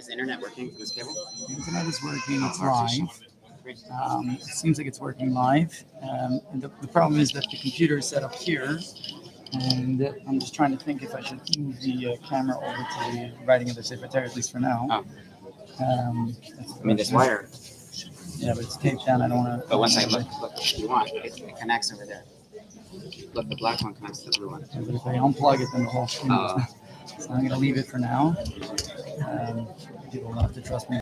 Is the internet working for this cable? The internet is working. It's live. It seems like it's working live. And the problem is that the computer is set up here, and I'm just trying to think if I should move the camera over to the writing of the secretary, at least for now. Oh. This wire. Yeah, but it's taped down. I don't want to. But once I look, if you want, it connects over there. Look, the black one connects to the blue one. But if I unplug it, then the whole screen. So I'm going to leave it for now. People will have to trust me.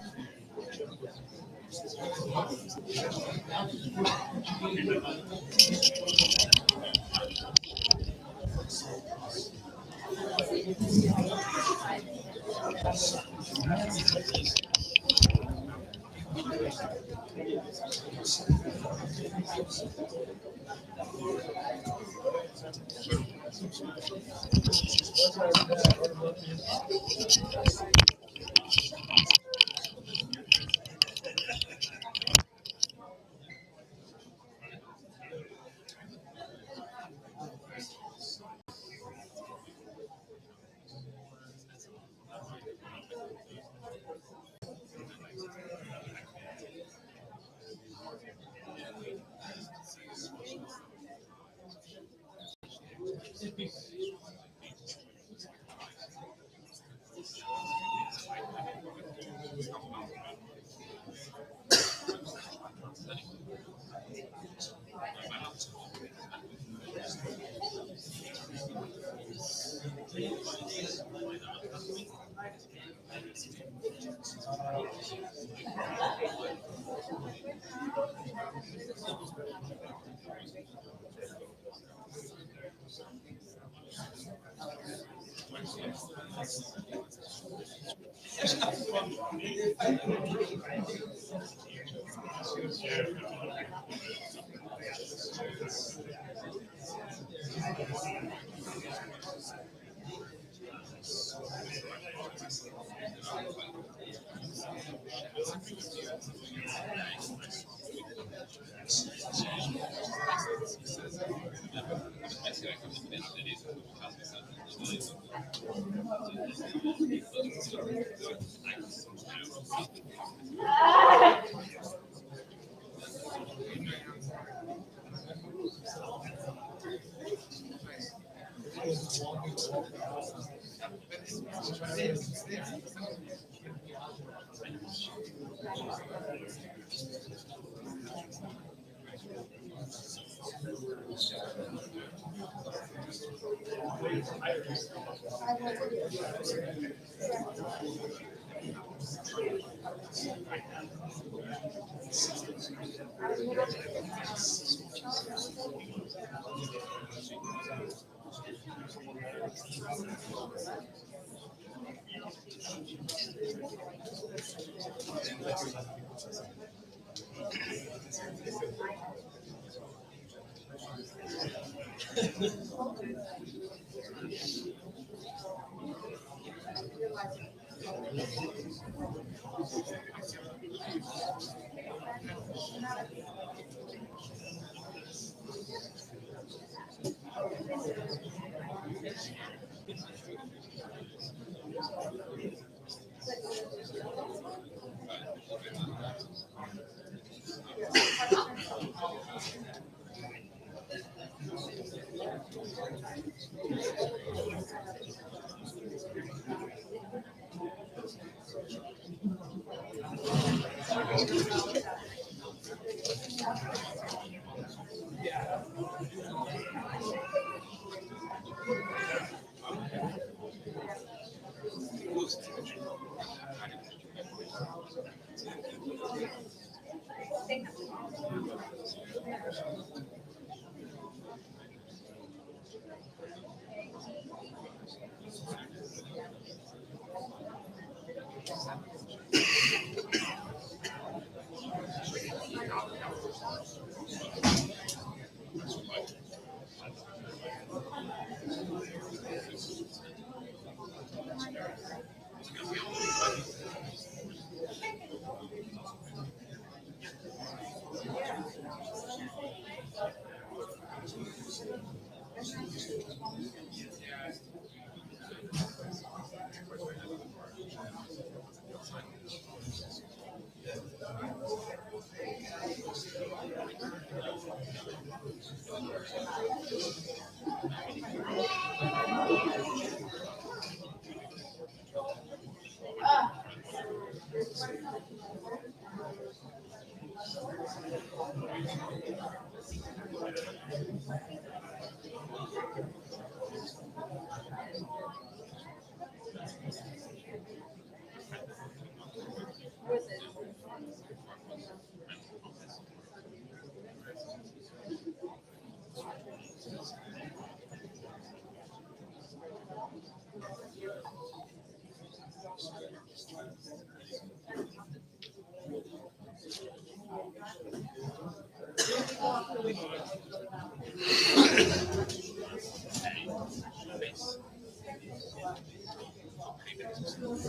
Yes.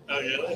Oh, yeah.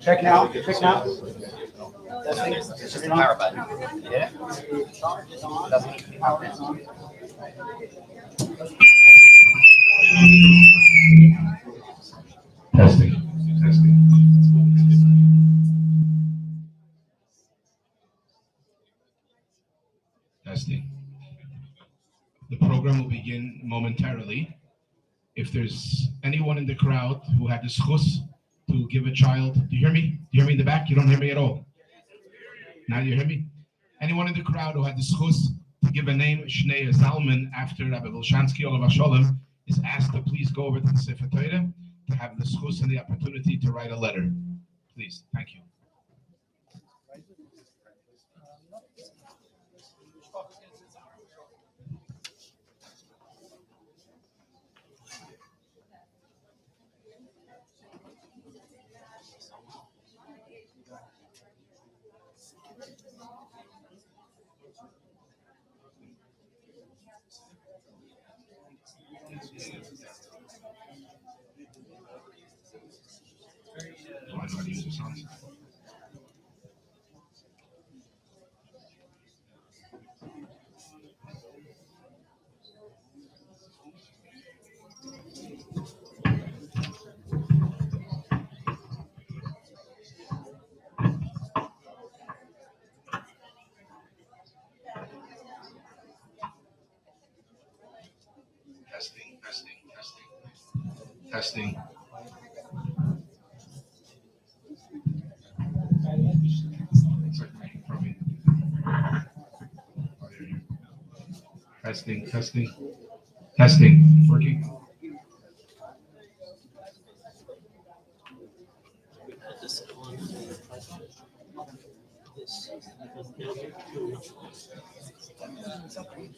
Check now. Check now. It's just a power button. You did it? Doesn't need to be powered on. Testing. The program will begin momentarily. If there's anyone in the crowd who had the schus to give a child, do you hear me? Do you hear me in the back? You don't hear me at all. Now you hear me? Anyone in the crowd who had the schus to give a name, Shnei Zalman, after Rabbi Wilschanski, Olav Sholem, is asked to please go over to the Sefer Torah to have the schus and the opportunity to write a letter. Please, thank you. Oh, I know how to use the songs. Testing. Testing. Working. Testing.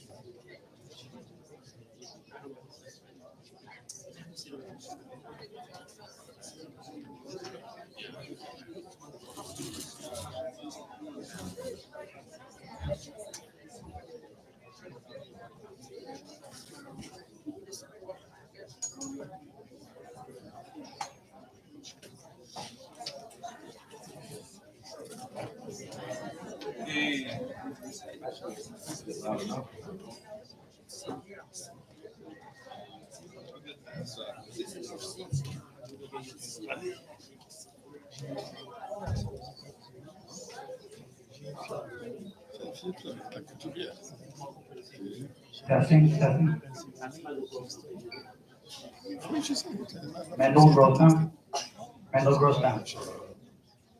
Mendel Grossman.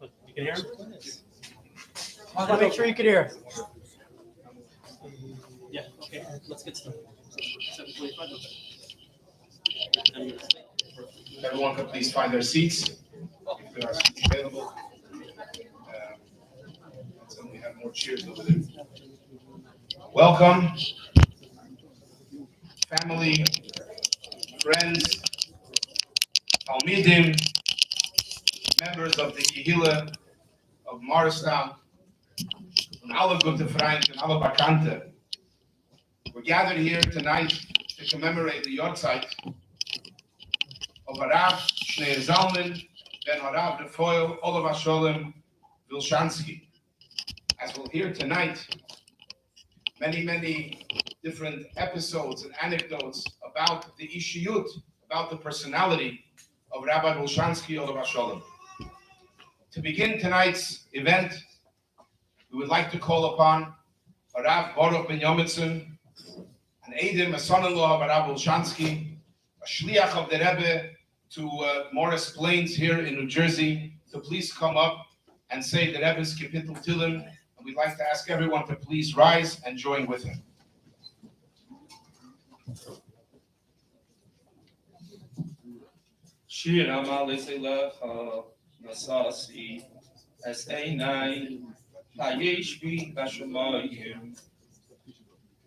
You can hear him? I want to make sure you can hear. Yeah, okay, let's get started. 7:25, okay. Everyone can please find their seats. If there are seats available. And we have more chairs over there. Welcome, family, friends, Talmidim, members of the Kehillah of Morristown, and alle gute Freunde and alle Bekannte. We're gathered here tonight to commemorate the Yahrtzeit of Rav Shneur Zalman ben Harav Refoil Olav Hasholem Wilschanski. As we'll hear tonight, many different episodes and anecdotes about the Ishiyut, about the personality of Rabbi Wilschanski Olav Hasholem. To begin tonight's event, we would like to call upon Rav Baruch ben Yomitzin, an Eidim, a son-in-law of Rav Wilschanski, a shliach of the Rebbe to Morris Plains here in New Jersey, to please come up and say the Rebbe's Kapitel Tilim. And we'd like to ask everyone to please rise and join with him. Shir Amal Lecha Nasasi as Einai Hayeshbi Bashamayim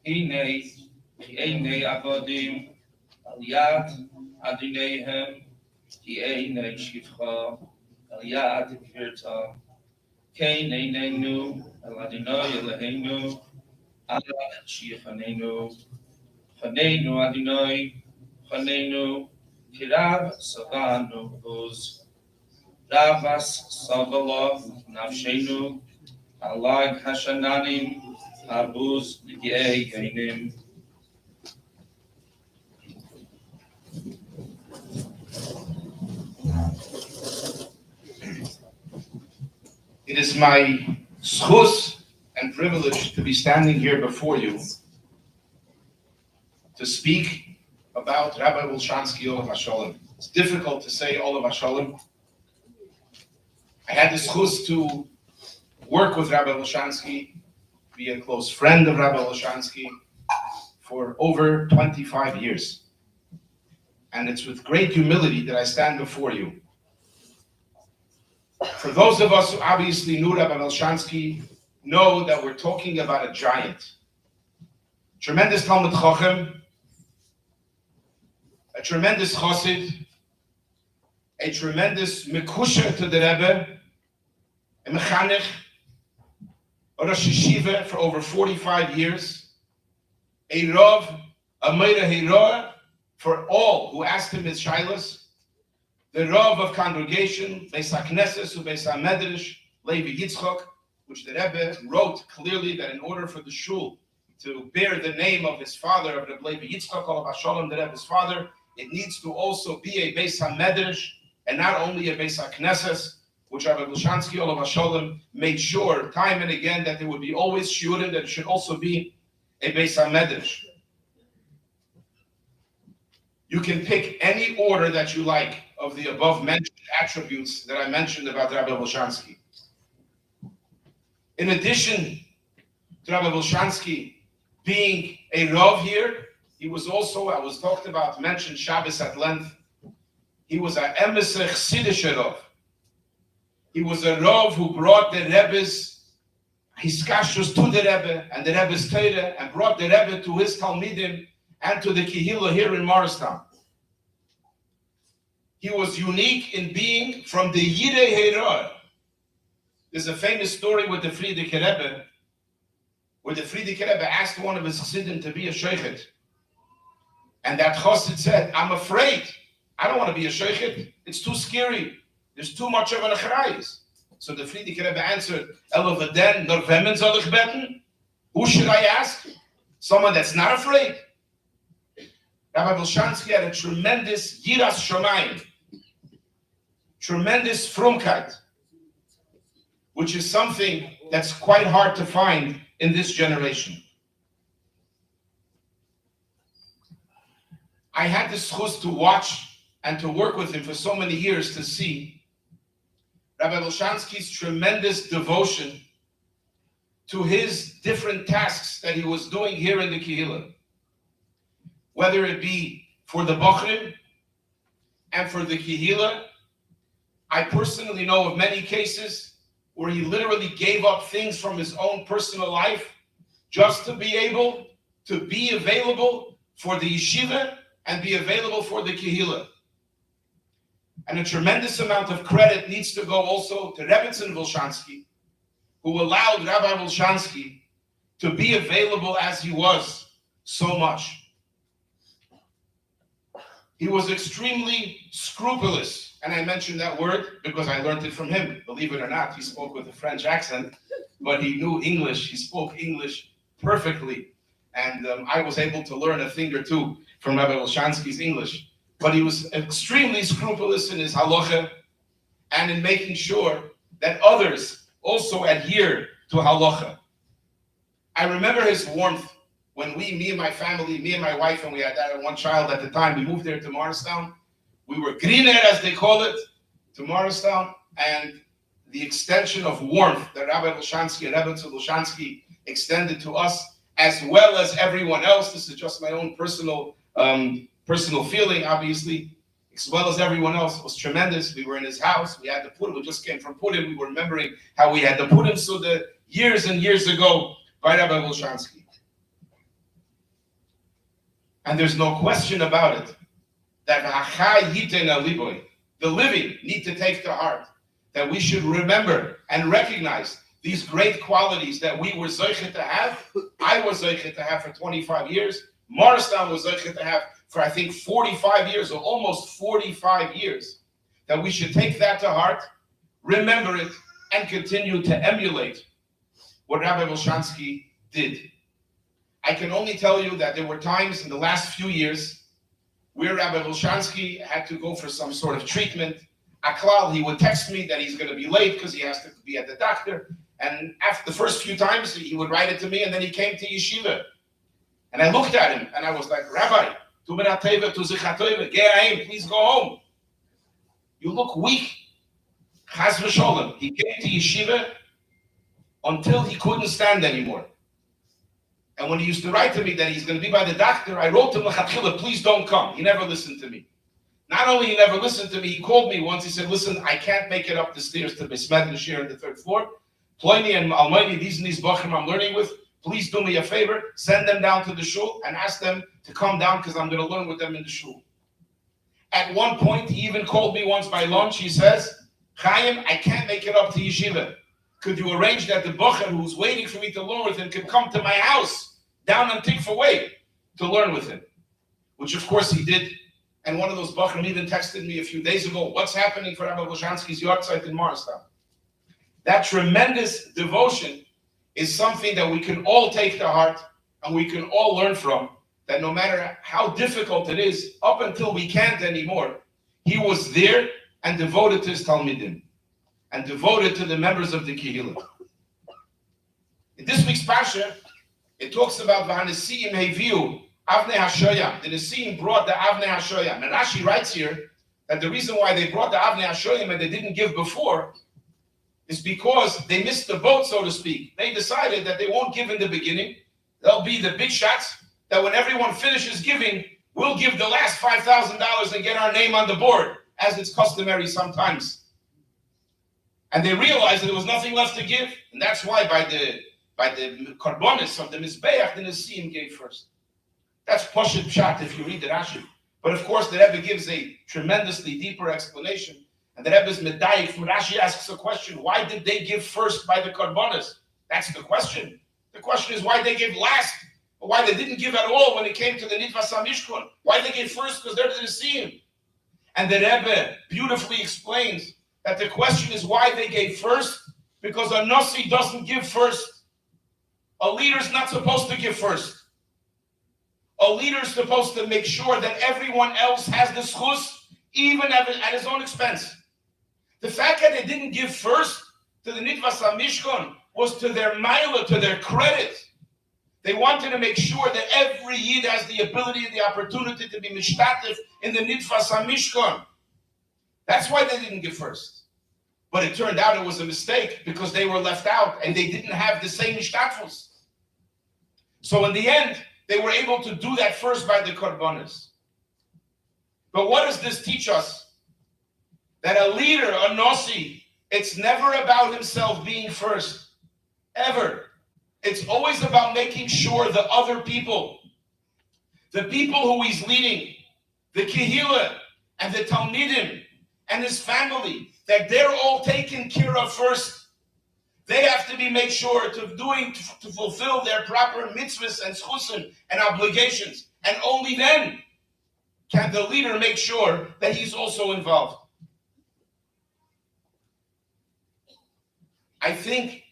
Hine Hine Avodim Aliyat Adinehem Hine Shivcha Aliyat Virta Kain Einenu Aladinoy Elahenu Ala Shifanenu Fanenu Adinoy Fanenu Kirav Savanu Uz Ravas Savalov Navshenu Alag Hashananim Abuz Ligei Gainim. It is my schus and privilege to be standing here before you to speak about Rabbi Wilschanski Olav Hasholem. It's difficult to say Olav Hasholem. I had the schus to work with Rabbi Wilschanski, be a close friend of Rabbi Wilschanski for over 25 years. And it's with great humility that I stand before you. For those of us who obviously knew Rabbi Wilschanski, know that we're talking about a giant. Tremendous Talmud Chochem, a tremendous Chassid, a tremendous Mekusher to the Rebbe, a Mechanech, a Rosh Yeshiva for over 45 years, a Rav, a Meira Heroah for all who asked him his shilas, the Rav of congregation, Beis HaKnesses, Beis HaMedrash, Levi Yitzchok, which the Rebbe wrote clearly that in order for the shul to bear the name of his father, of Rebbe Levi Yitzchok, Olav Hasholem, the Rebbe's father, it needs to also be a Beis HaMedrash and not only a Beis HaKnesses, which Rabbi Wilschanski Olav Hasholem made sure time and again that there would be always shiurim, that it should also be a Beis HaMedrash. You can pick any order that you like of the above mentioned attributes that I mentioned about Rabbi Wilschanski. In addition to Rabbi Wilschanski being a Rav here, he was also, I was talked about, mentioned Shabbos at length. He was a Emes Chassidische Rav. He was a Rav who brought the Rebbe's Hiskashus to the Rebbe and the Rebbe's Torah and brought the Rebbe to his Talmidim and to the Kehillah here in Morristown. He was unique in being from the Yirei Heroah. There's a famous story with the Frierdiker Rebbe, where the Frierdiker Rebbe asked one of his chassidim to be a sheikhet. And that chassid said, I'm afraid. I don't want to be a sheikhet. It's too scary. There's too much of an achrayis. So the Frierdiker Rebbe answered, Elovaden, nor vemen soll ich beten? Who should I ask? Someone that's not afraid. Rabbi Wilschanski had a tremendous yiras shomayim, tremendous frumkeit, which is something that's quite hard to find in this generation. I had the schus to watch and to work with him for so many years to see Rabbi Wilschanski's tremendous devotion to his different tasks that he was doing here in the Kehillah. Whether it be for the Bachrim and for the Kehillah, I personally know of many cases where he literally gave up things from his own personal life just to be able to be available for the yeshiva and be available for the Kehillah. And a tremendous amount of credit needs to go also to Rebbe Wilschanski, who allowed Rabbi Wilschanski to be available as he was so much. He was extremely scrupulous, and I mentioned that word because I learned it from him. Believe it or not, he spoke with a French accent, but he knew English. He spoke English perfectly, and I was able to learn a thing or two from Rabbi Wilschanski's English. But he was extremely scrupulous in his halacha and in making sure that others also adhere to halacha. I remember his warmth when me and my family, me and my wife, and we had one child at the time, we moved there to Morristown. We were greener, as they call it, to Morristown, and the extension of warmth that Rabbi Wilschanski and Rebbe Wilschanski extended to us, as well as everyone else. This is just my own personal feeling, obviously, as well as everyone else, was tremendous. We were in his house. We had the Purim. We just came from Purim. We were remembering how we had the Purim Suda years and years ago by Rabbi Wilschanski. And there's no question about it that the living need to take to heart that we should remember and recognize these great qualities that we were zoichet to have. I was zoichet to have for 25 years. Morristown was zoichet to have for, I think, 45 years, or almost 45 years, that we should take that to heart, remember it, and continue to emulate what Rabbi Wilschanski did. I can only tell you that there were times in the last few years where Rabbi Wilschanski had to go for some sort of treatment. Aklal, he would text me that he's going to be late because he has to be at the doctor. And after the first few times, he would write it to me, and then he came to yeshiva. And I looked at him, and I was like, Rabbi, please go home. You look weak. Chas v'sholem. He came to yeshiva until he couldn't stand anymore. And when he used to write to me that he's going to be by the doctor, I wrote to him, please don't come. He never listened to me. Not only he never listened to me, he called me once. He said, listen, I can't make it up the stairs to Besmet and Shir on the third floor. Ploini and Almighty, these and these Bachrim I'm learning with, please do me a favor, send them down to the shul and ask them to come down because I'm going to learn with them in the shul. At one point, he even called me once by lunch. He says, Chaim, I can't make it up to yeshiva. Could you arrange that the Bachar who's waiting for me to learn with him could come to my house down on Tikva Way to learn with him? Which of course he did. And one of those Bachrim even texted me a few days ago, what's happening for Rabbi Wilschanski's Yahrtzeit in Morristown? That tremendous devotion is something that we can all take to heart and we can all learn from, that no matter how difficult it is, up until we can't anymore, he was there and devoted to his Talmidim and devoted to the members of the Kehillah. In this week's Pasha, it talks about V'hanesiim heviu Avnei Hashoyam. The Nesiim brought the Avnei Hashoyam. And Rashi writes here that the reason why they brought the Avnei Hashoyam and they didn't give before is because they missed the boat, so to speak. They decided that they won't give in the beginning. They'll be the big shots, that when everyone finishes giving, we'll give the last $5,000 and get our name on the board, as it's customary sometimes. And they realized that there was nothing left to give, and that's why by the karbonis of the Mizbeach, the Nesiim gave first. That's Poshet Pshat if you read the Rashi. But of course, the Rebbe gives a tremendously deeper explanation. And the Rebbe's Medayik from Rashi asks a question: why did they give first by the karbonis? That's the question. The question is why they gave last, or why they didn't give at all when it came to the Nitvas HaMishkan. Why they gave first? Because they're the Nesiim. And the Rebbe beautifully explains that the question is why they gave first, because a Nasi doesn't give first. A leader's not supposed to give first. A leader's supposed to make sure that everyone else has the schus, even at his own expense. The fact that they didn't give first to the Nitvas HaMishkan was to their maila, to their credit. They wanted to make sure that every Yid has the ability and the opportunity to be mishtatif in the Nitvas HaMishkan. That's why they didn't give first. But it turned out it was a mistake because they were left out and they didn't have the same mishtatfus. So in the end, they were able to do that first by the karbonis. But what does this teach us? That a leader, a Nasi, it's never about himself being first. Ever. It's always about making sure the other people, the people who he's leading, the Kehillah, and the Talmidim, and his family, that they're all taken care of first. They have to be made sure to fulfill their proper mitzvahs and schusim and obligations. And only then can the leader make sure that he's also involved. I think,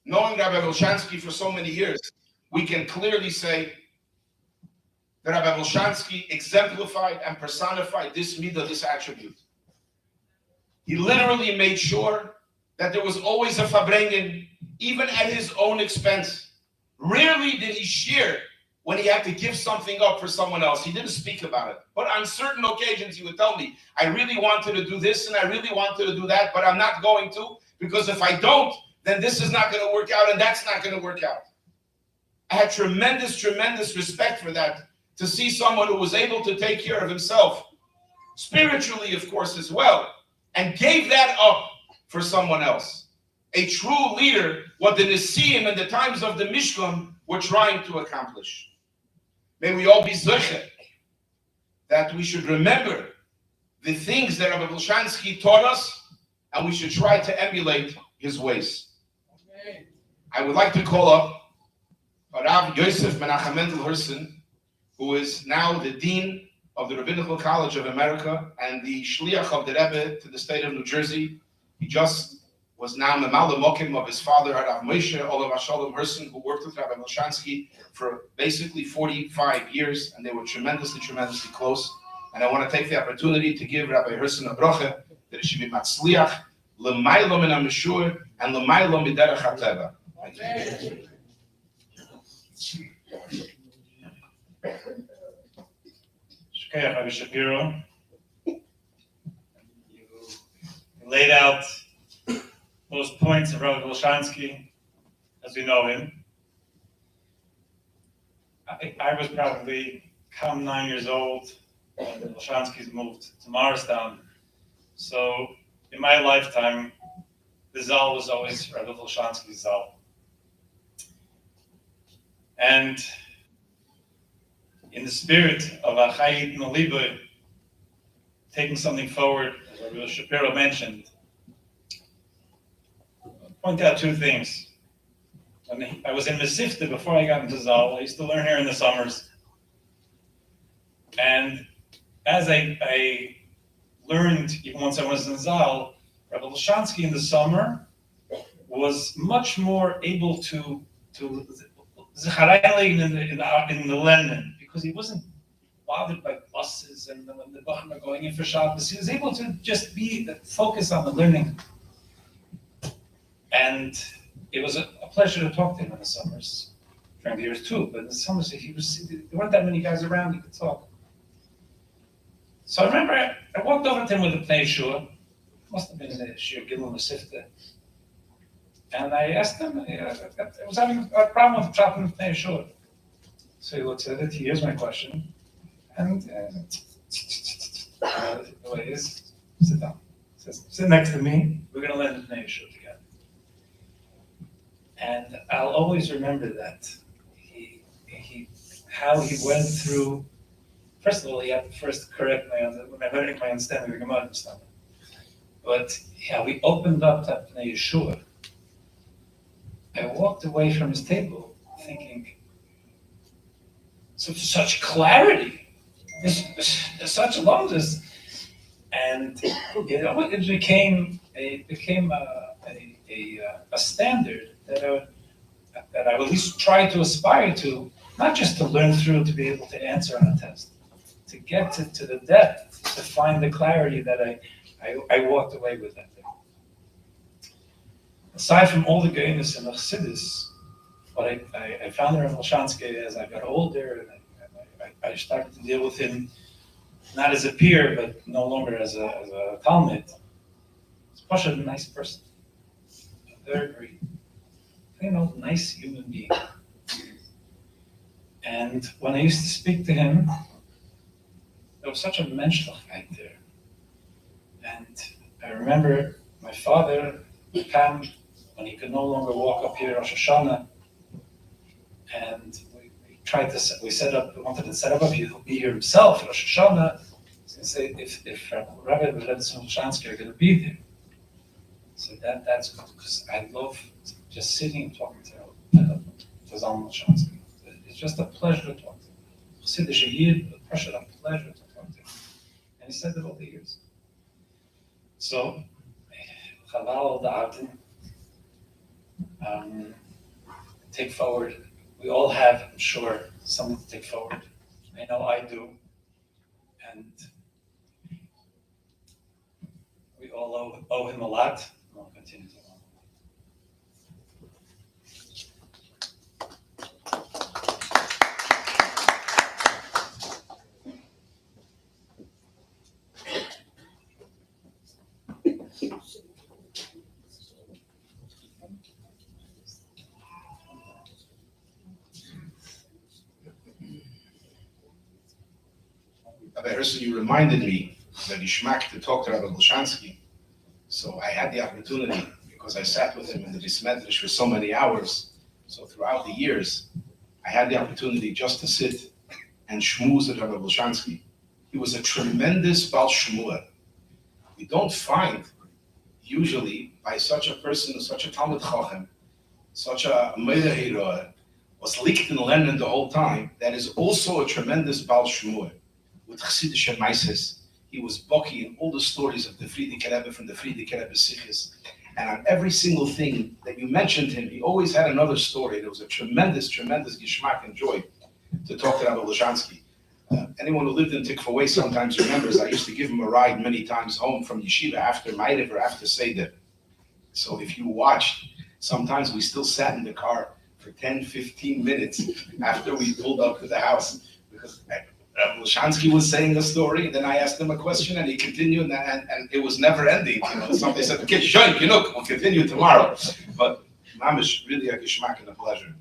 knowing Rabbi Wilschanski for so many years, we can clearly say that Rabbi Wilschanski exemplified and personified this midah, this attribute. He literally made sure that there was always a fabrengen, even at his own expense. Rarely did he share when he had to give something up for someone else. He didn't speak about it. But on certain occasions, he would tell me, I really wanted to do this and I really wanted to do that, but I'm not going to, because if I don't, then this is not going to work out and that's not going to work out. I had tremendous, tremendous respect for that, to see someone who was able to take care of himself, spiritually, of course, as well, and gave that up for someone else. A true leader, what the Nesiim in the times of the Mishkan were trying to accomplish. May we all be zoche that we should remember the things that Rabbi Wilschanski taught us, and we should try to emulate his ways. I would like to call up Rav Yosef Menachem Mendel Herson, who is now the Dean of the Rabbinical College of America and the Shliach of the Rebbe to the state of New Jersey. He just was now Memal Mokim of his father, Rav Moshe Olav Shalom Herson, who worked with Rabbi Wilschanski for basically 45 years, and they were tremendously, tremendously close. And I want to take the opportunity to give Rabbi Herson a bracha, that it should be Matzliach, L'maylo min ha-meshur, and L'maylo miderech ha-teva. Thank you. Rabbi Shapiro, you laid out those points of Rabbi Wilschanski as we know him. I was probably come 9 years old when the Wilschanskis moved to Morristown. So in my lifetime, the Zal was always Rabbi Wilschanski's Zal. And in the spirit of Achayit Noliba, taking something forward, as Rabbi Shapiro mentioned, I'll point out two things. When I was in Mesivta before I got into Zal, I used to learn here in the summers. And as I learned, even once I was in Zal, Rabbi Wilschanski in the summer was much more able to Zecharayim in the Lenin, because he wasn't bothered by buses and when the Bachim are going in for Shabbos. He was able to just focus on the learning. And it was a pleasure to talk to him in the summers, during the years too. But in the summers, there weren't that many guys around he could talk. So I remember I walked over to him with a Pnei Yeshua. Must have been in the Shir Gilul Mesivta. And I asked him, I was having a problem with dropping the Pnei Yeshua. So he looks at it, he hears my question, and the way it is, sit down. He says, sit next to me, we're going to learn the Pnei Yeshua together. And I'll always remember that. How he went through, first of all, he had to first correct my understanding of the Gemara and stuff. But how he opened up that Pnei Yeshua, I walked away from his table thinking, such clarity, such longness, and it became a standard that I would at least try to aspire to, not just to learn through to be able to answer on a test, to get to the depth, to find the clarity that I walked away with that day. Aside from all the goodness and the chassidus, what I found in Wilschanski as I got older, and I started to deal with him not as a peer, but no longer as a Talmud. He's Pasha, a nice person, a very, nice human being. And when I used to speak to him, there was such a menschlichkeit there. And I remember my father came when he could no longer walk up here Rosh Hashanah, and we we wanted to set up, he'll be here himself, Rosh Hashanah. And say, if Rabbi and Wilschanski are going to be there. So that's good, because I love just sitting and talking to Zalman Wilschanski. It's just a pleasure to talk to him. Chassidish Yid, a pleasure to talk to him. And he said that all the years. So, Chalal Da'atin, take forward. We all have, I'm sure, something to take forward. I know I do. And we all owe him a lot, and we'll continue to owe him. Rabbi Herzl, you reminded me that Ishmak to talk to Rabbi Wilschanski. So I had the opportunity, because I sat with him in the Beis Medrash for so many hours. So throughout the years, I had the opportunity just to sit and schmooze at Rabbi Wilschanski. He was a tremendous Baal Shmuel. We don't find, usually, by such a person, such a Talmud Chacham, such a Meirah Hira, was licked and learning the whole time, that is also a tremendous Baal Shmuel. With Chassidish Maises, he was Boki in all the stories of the Frierdiker Rebbe from the Frierdiker Rebbe Sichos. And on every single thing that you mentioned him, he always had another story. There was a tremendous, tremendous geschmack and joy to talk to Rabbi Wilschanski. Anyone who lived in Tikva sometimes remembers I used to give him a ride many times home from yeshiva after Ma'ariv or after Seder. So if you watched, sometimes we still sat in the car for 10, 15 minutes after we pulled up to the house, because Wilschanski was saying a story, and then I asked him a question, and he continued, and it was never ending. Somebody said, "Okay, Shoik, we'll continue tomorrow." But mamish, really a geschmack and a pleasure.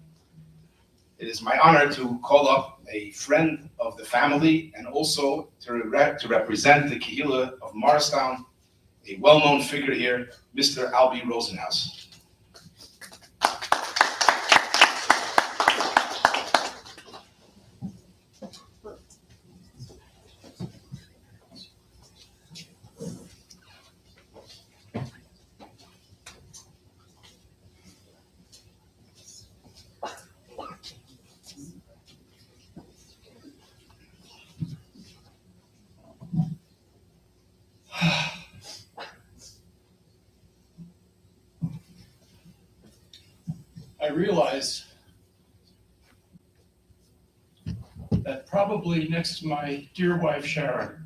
It is my honor to call up a friend of the family, and also to represent the Kehillah of Morristown, a well-known figure here, Mr. Albi Rosenhaus. I realize that probably next to my dear wife Sharon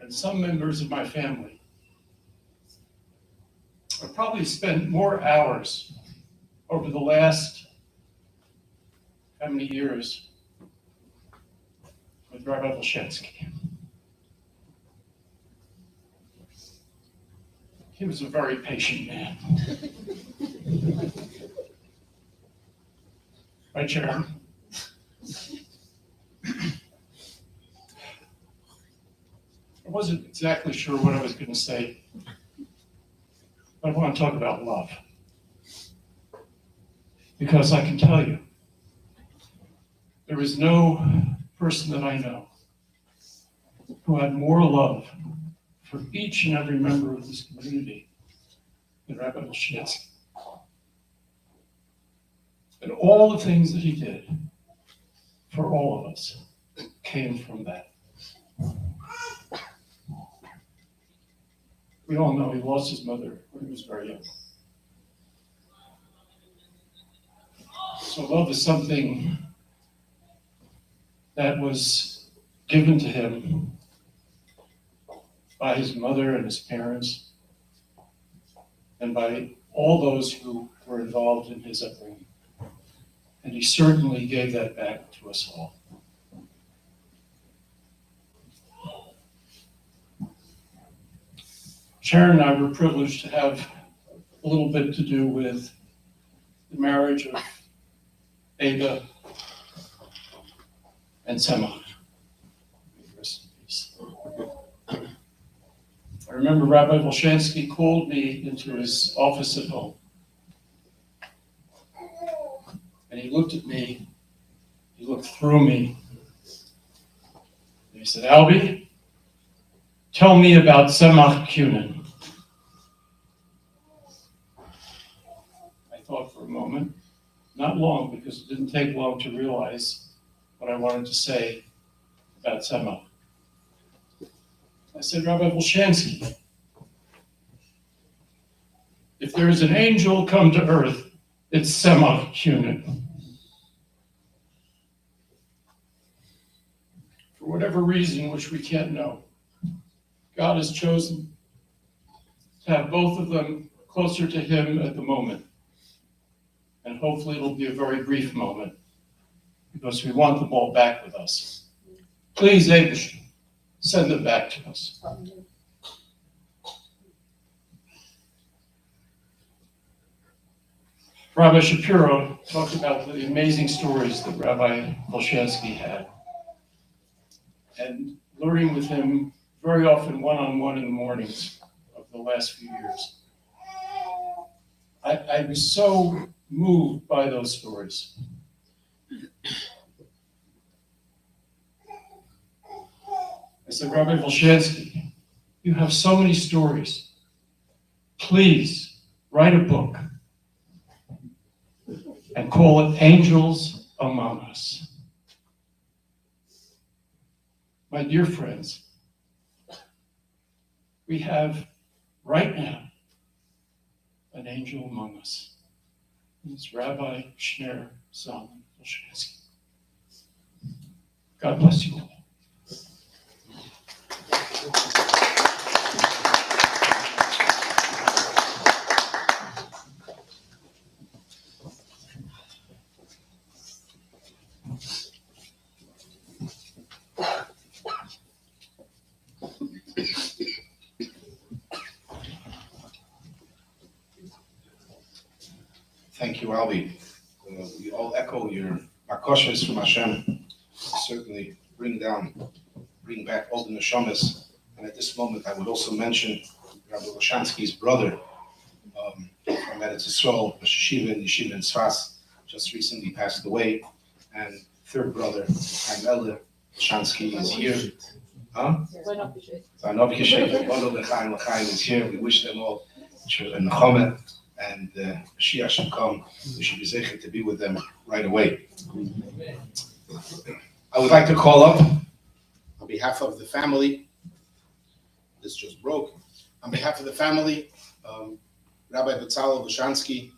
and some members of my family, I've probably spent more hours over the last how many years with Rabbi Wilschanski. He was a very patient man. Right, Sharon? I wasn't exactly sure what I was going to say, but I want to talk about love. Because I can tell you, there is no person that I know who had more love for each and every member of this community than Rabbi Wilschanski. And all the things that he did for all of us came from that. We all know he lost his mother when he was very young. So love is something that was given to him by his mother and his parents, and by all those who were involved in his upbringing. And he certainly gave that back to us all. Sharon and I were privileged to have a little bit to do with the marriage of Ada and Sema. Rest in peace. I remember Rabbi Wilschanski called me into his office at home. And he looked at me He looked through me. And he said, Albie, tell me about Tzemach Kunin. I thought for a moment, not long, because it didn't take long to realize what I wanted to say about Tzemach. I said, Rabbi Wilschanski, if there is an angel come to earth, it's Tzemach Kunin. For whatever reason, which we can't know, God has chosen to have both of them closer to him at the moment. And hopefully it'll be a very brief moment, because we want them all back with us. Please, Abish, send them back to us. Rabbi Shapiro talked about the amazing stories that Rabbi Wilschanski had. And learning with him very often one-on-one in the mornings of the last few years. I was so moved by those stories. I said, Rabbi Wilschanski, you have so many stories. Please write a book and call it Angels Among Us. My dear friends, we have right now an angel among us. It's Rabbi Shner Zalman Wilschanski. God bless you all. Thank you, Albie. We all echo your makoshes from Hashem. Certainly bring back all the neshamas. And at this moment, I would also mention Rabbi Wilschanski's brother from Eretz Yisrael, Rosh Yeshiva in Tzfas, just recently passed away. And third brother, Chaim Wilschanski, is here. Zainab Kishet, Bono L'chaim is here. We wish them all a nechama. And Mashiach should come. We should be zeichet to be with them right away. I would like to call up, on behalf of the family, this just broke, on behalf of the family, Rabbi Vital Wilschanski,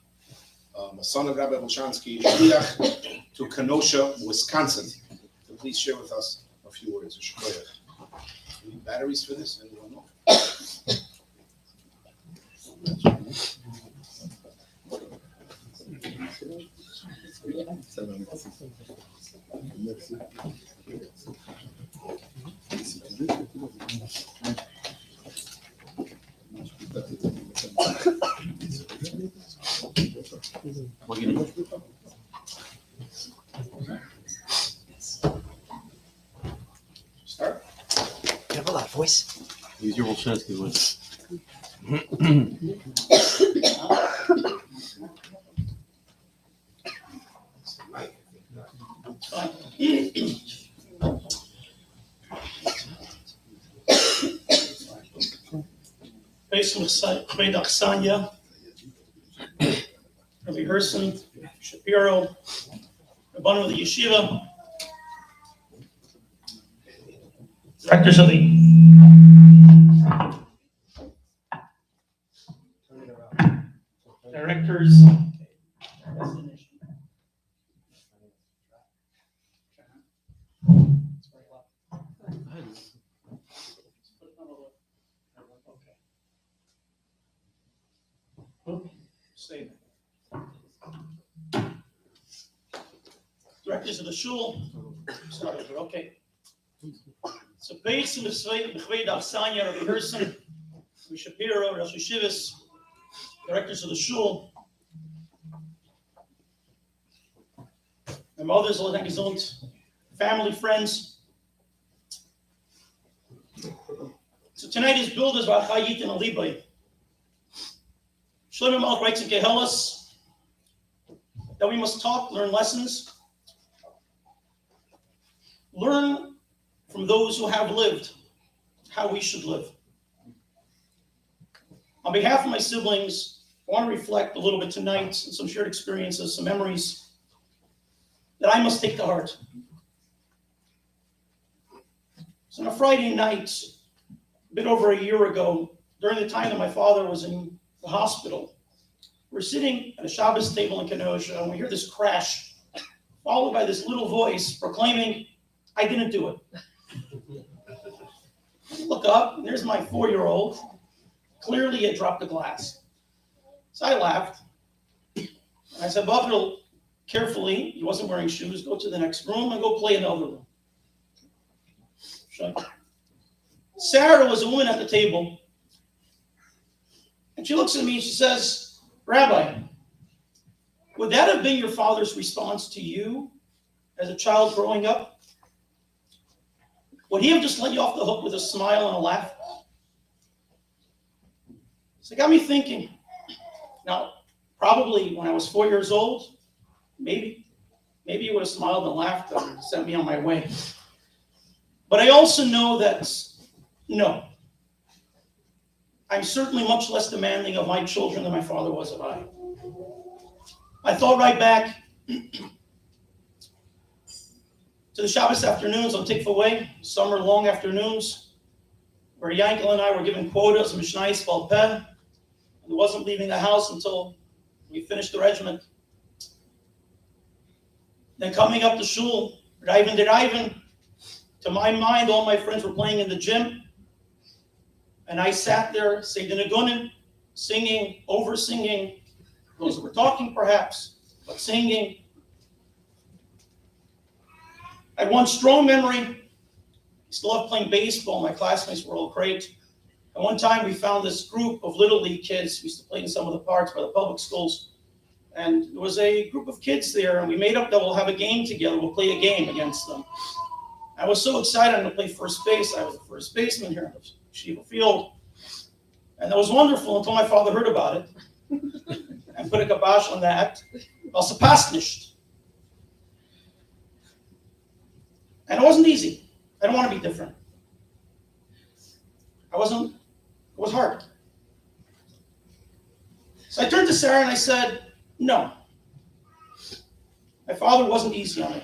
a son of Rabbi Wilschanski, shliach to Kenosha, Wisconsin. So please share with us a few words. We need batteries for this? Anyone know? Start. You have a loud voice. Use your Wilschanski voice. Rabbi Yahrtzeit, Rabbi Herson, Shapiro, Rabban of the Yeshiva, directors of the directors. Stay there. Directors of the shul. Start over. Okay. So based on the B'chvei Dachsanya, Rabbi Herson, Rabbi Shapiro, Rosh Yeshivas, directors of the shul, my mother's family, friends. So tonight is builders V'achayit and Alibay. Shlomo Melech writes in Kehelas that we must talk, learn lessons, learn from those who have lived how we should live. On behalf of my siblings, I want to reflect a little bit tonight on some shared experiences, some memories that I must take to heart. So on a Friday night, a bit over a year ago, during the time that my father was in the hospital, we're sitting at a Shabbos table in Kenosha, and we hear this crash, followed by this little voice proclaiming, "I didn't do it." I look up, and there's my 4-year-old. Clearly, he had dropped the glass. So I laughed. And I said, "Bavril, carefully," he wasn't wearing shoes, "go to the next room and go play in the other room." Sarah was a woman at the table. And she looks at me and she says, "Rabbi, would that have been your father's response to you as a child growing up? Would he have just let you off the hook with a smile and a laugh?" So it got me thinking. Now, probably when I was 4 years old, maybe he would have smiled and laughed and sent me on my way. But I also know that, no, I'm certainly much less demanding of my children than my father was of I. I thought right back to the Shabbos afternoons on Tikva, summer long afternoons, where Yankel and I were given quotas, Mishnayos Bal Peh, and wasn't leaving the house until we finished the regiment. Then coming up to shul, Reiven, to my mind, all my friends were playing in the gym, and I sat there, Seydin Agunin, singing, over-singing, those that were talking perhaps, but singing. I had one strong memory. I still loved playing baseball. My classmates were all great. And one time we found this group of Little League kids. We used to play in some of the parks by the public schools. And there was a group of kids there, and we made up that we'll have a game together. We'll play a game against them. I was so excited to play first base. I was a first baseman here in Shiva Field. And that was wonderful until my father heard about it and put a kibosh on that. Also passed nicht. And it wasn't easy. I don't want to be different. It was hard. So I turned to Sarah and I said, "No. My father wasn't easy on me.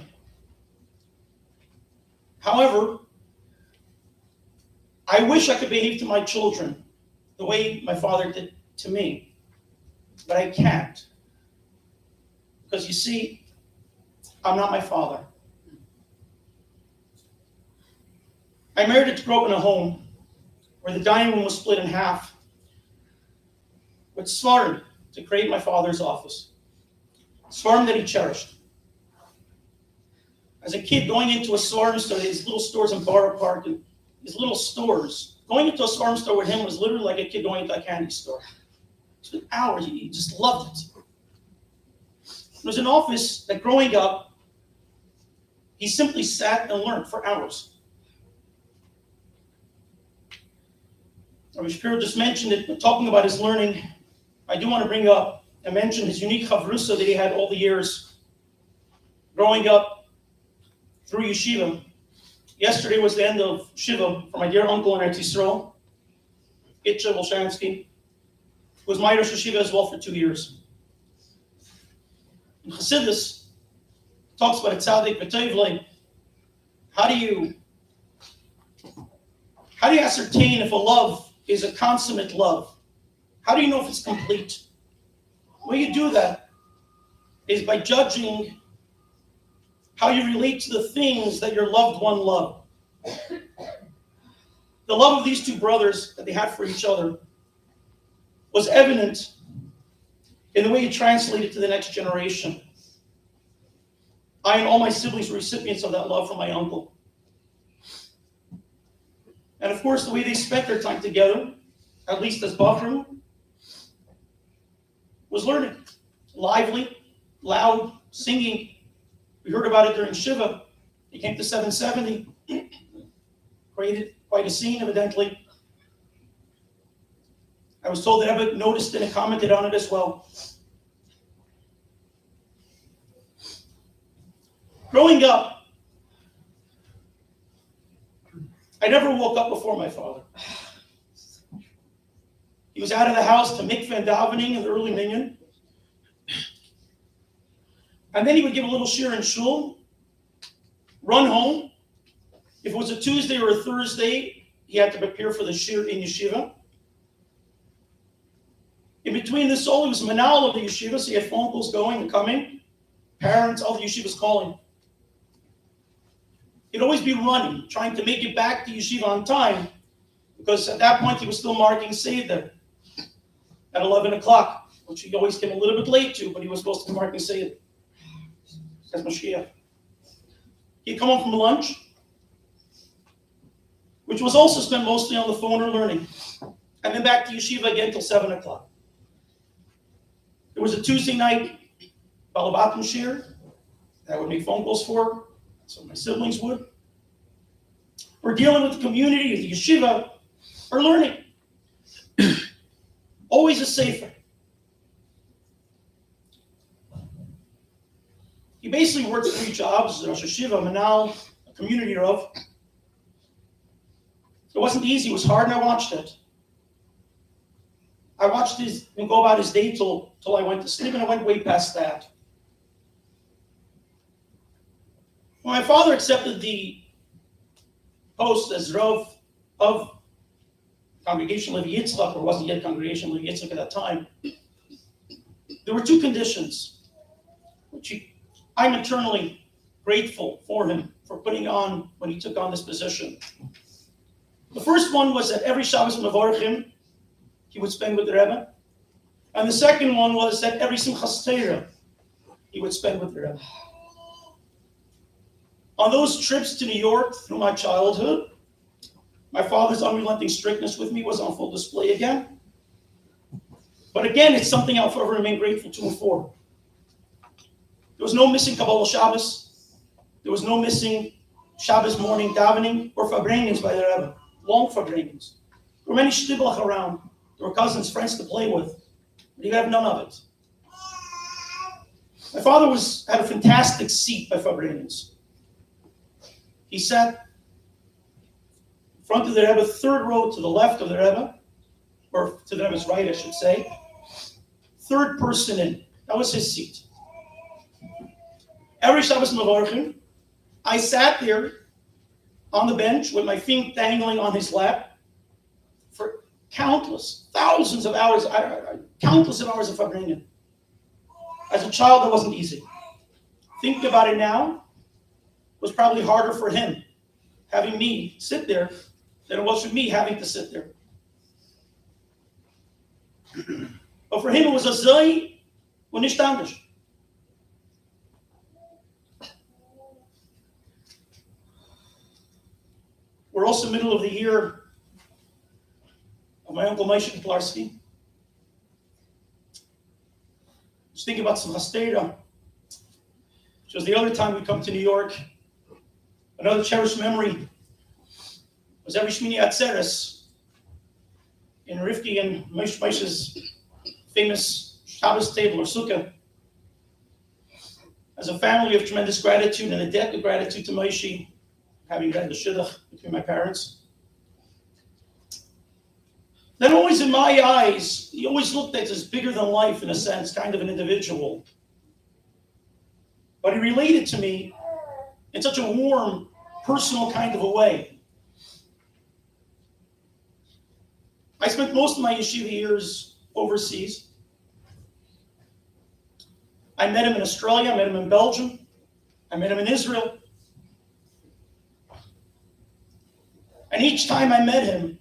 However, I wish I could behave to my children the way my father did to me, but I can't. Because you see, I'm not my father. I married to grow up in a home where the dining room was split in half with svarim to create my father's office. Svarim that he cherished. As a kid, going into a svarim store, these little stores in Borough Park, and these little stores, going into a svarim store with him was literally like a kid going into a candy store. It spent hours, he just loved it. It was an office that growing up, he simply sat and learned for hours. Rabbi Shapiro just mentioned it, but talking about his learning, I do want to bring up and mention his unique chavrusa that he had all the years growing up through yeshiva. Yesterday was the end of Shiva for my dear uncle in Eretz Yisrael, Wilschanski, who was my Rosh Yeshiva as well for 2 years. In Chassidus, talks about a tzaddik b'tovlei. How do you ascertain if a love is a consummate love? How do you know if it's complete? The way you do that is by judging how you relate to the things that your loved one loved. The love of these two brothers that they had for each other was evident in the way you translate it to the next generation. I and all my siblings were recipients of that love from my uncle. And of course, the way they spent their time together, at least as Bachram, was learning. Lively, loud, singing. We heard about it during Shiva. He came to 770, created quite a scene, evidently. I was told that Ebed noticed it and commented on it as well. Growing up, I never woke up before my father. He was out of the house to mikveh and davening in the early minyan. And then he would give a little shir in shul, run home. If it was a Tuesday or a Thursday, he had to prepare for the shir in yeshiva. In between this all, he was manal of the yeshiva, so he had phone calls going and coming. Parents, all the yeshivas calling. He'd always be running, trying to make it back to yeshiva on time, because at that point he was still marking Seder at 11 o'clock, which he always came a little bit late to, but he was supposed to be marking Seder. That's Mashiach. He'd come home from lunch, which was also spent mostly on the phone or learning, and then back to yeshiva again till 7 o'clock. There was a Tuesday night Balabatim shir that I would make phone calls for, so my siblings would. We're dealing with the community, the yeshiva, or learning. Always a sefer. He basically worked 3 jobs, Rosh Yeshiva, Manal, a community Rav. It wasn't easy, it was hard, and I watched it. I watched him go about his day till I went to sleep, and I went way past that. When my father accepted the post as Rav of Congregation Levi Yitzchak, or wasn't yet Congregation Levi Yitzchak at that time, there were 2 conditions, which I'm eternally grateful for him for putting on when he took on this position. The first one was that every Shabbos Mevorachim he would spend with the Rebbe, and the second one was that every Simchas Torah he would spend with the Rebbe. On those trips to New York through my childhood, my father's unrelenting strictness with me was on full display again. But again, it's something I'll forever remain grateful to him for. There was no missing Kabbalah Shabbos. There was no missing Shabbos morning davening or fabrengens by the Rebbe, long fabrengens. There were many shtiblach around. There were cousins, friends to play with. But you have none of it. My father had a fantastic seat by fabrengens. He sat in front of the Rebbe, 3rd row to the left of the Rebbe, or to the Rebbe's right, I should say. 3rd person in. That was his seat. Every Shabbos Mevorachim, I sat there on the bench with my feet dangling on his lap for countless, thousands of hours, countless of hours of fabrengen. As a child, that wasn't easy. Thinking about it now, was probably harder for him having me sit there than it was for me having to sit there. But for him, it was a zay und nicht anders. We're also middle of the year of my uncle Moshe Kotlarski. Just thinking about some Hastera, which was the other time we come to New York. Another cherished memory was every Shmini Atzeres in Rivki and Moshe's famous Shabbos table or Sukkah. As a family, we have tremendous gratitude and a debt of gratitude to Moshe, having read the Shidduch between my parents. Then always in my eyes, he always looked at as bigger than life in a sense, kind of an individual. But he related to me in such a warm, personal kind of a way. I spent most of my yeshiva years overseas. I met him in Australia, I met him in Belgium, I met him in Israel. And each time I met him,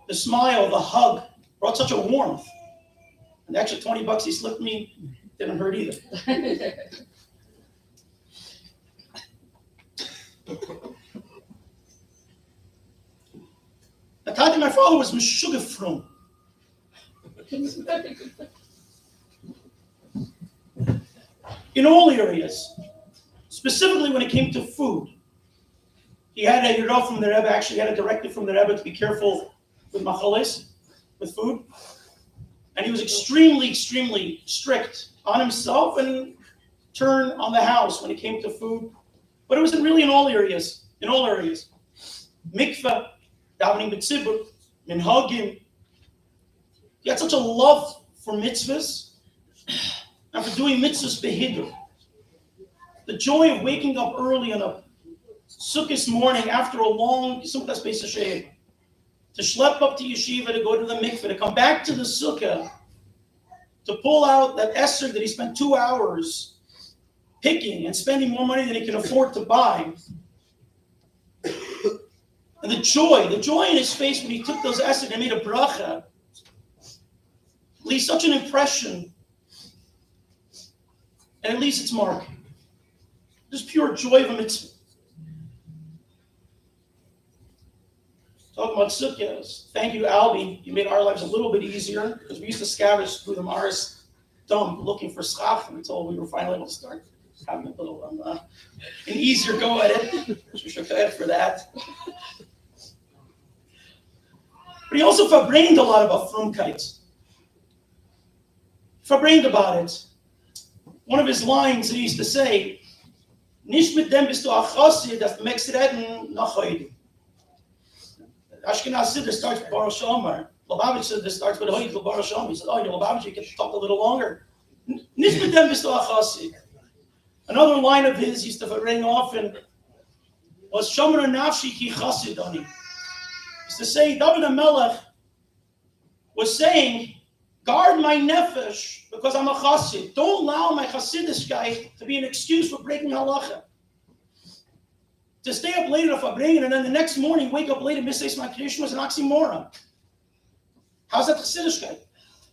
the smile, the hug, brought such a warmth. And the extra $20 he slipped me didn't hurt either. I thought that my father was Meshuggah from. In all areas, specifically when it came to food. He had a Yerah from the Rebbe, actually had a directive from the Rebbe to be careful with machales, with food. And he was extremely, extremely strict on himself and turn on the house when it came to food. But it was really in all areas, mikveh, davening b'tzibur, minhagim. He had such a love for mitzvahs and for doing mitzvahs behidur. The joy of waking up early on a Sukkot morning after a long Sukkot Beis Hashem, to schlep up to yeshiva, to go to the mikveh, to come back to the sukkah, to pull out that esrog that he spent 2 hours picking and spending more money than he can afford to buy. And the joy in his face when he took those esrog and made a bracha, leaves such an impression, and it leaves its mark. Just pure joy of a mitzvah. Talking about sukkahs. Thank you, Albi. You made our lives a little bit easier because we used to scavenge through the Mars dump looking for schach until we were finally able to start having a little an easier go at it. We should have for that. But he also verbrained a lot about frumkeit. Verbrained about it. One of his lines he used to say, "Nicht mit dem bist du a chassid, das makes reden nach heute." Ashkenaz Siddur starts with Baruch Shomer. Lubavitch Siddur starts with Hoyt Baruch Shomer. He said, "Oh, Lubavitch, you can talk a little longer." Nicht mit dem bist du a chassid. Another line of his used to ring often was Shomer nafshi ki chassidani. Used to say David HaMelech was saying, "Guard my nefesh because I'm a chassid. Don't allow my chassidischkeit to be an excuse for breaking halacha. To stay up late if I bring it, and then the next morning wake up late and miss my tradition was an oxymoron. How's that chassidischkeit?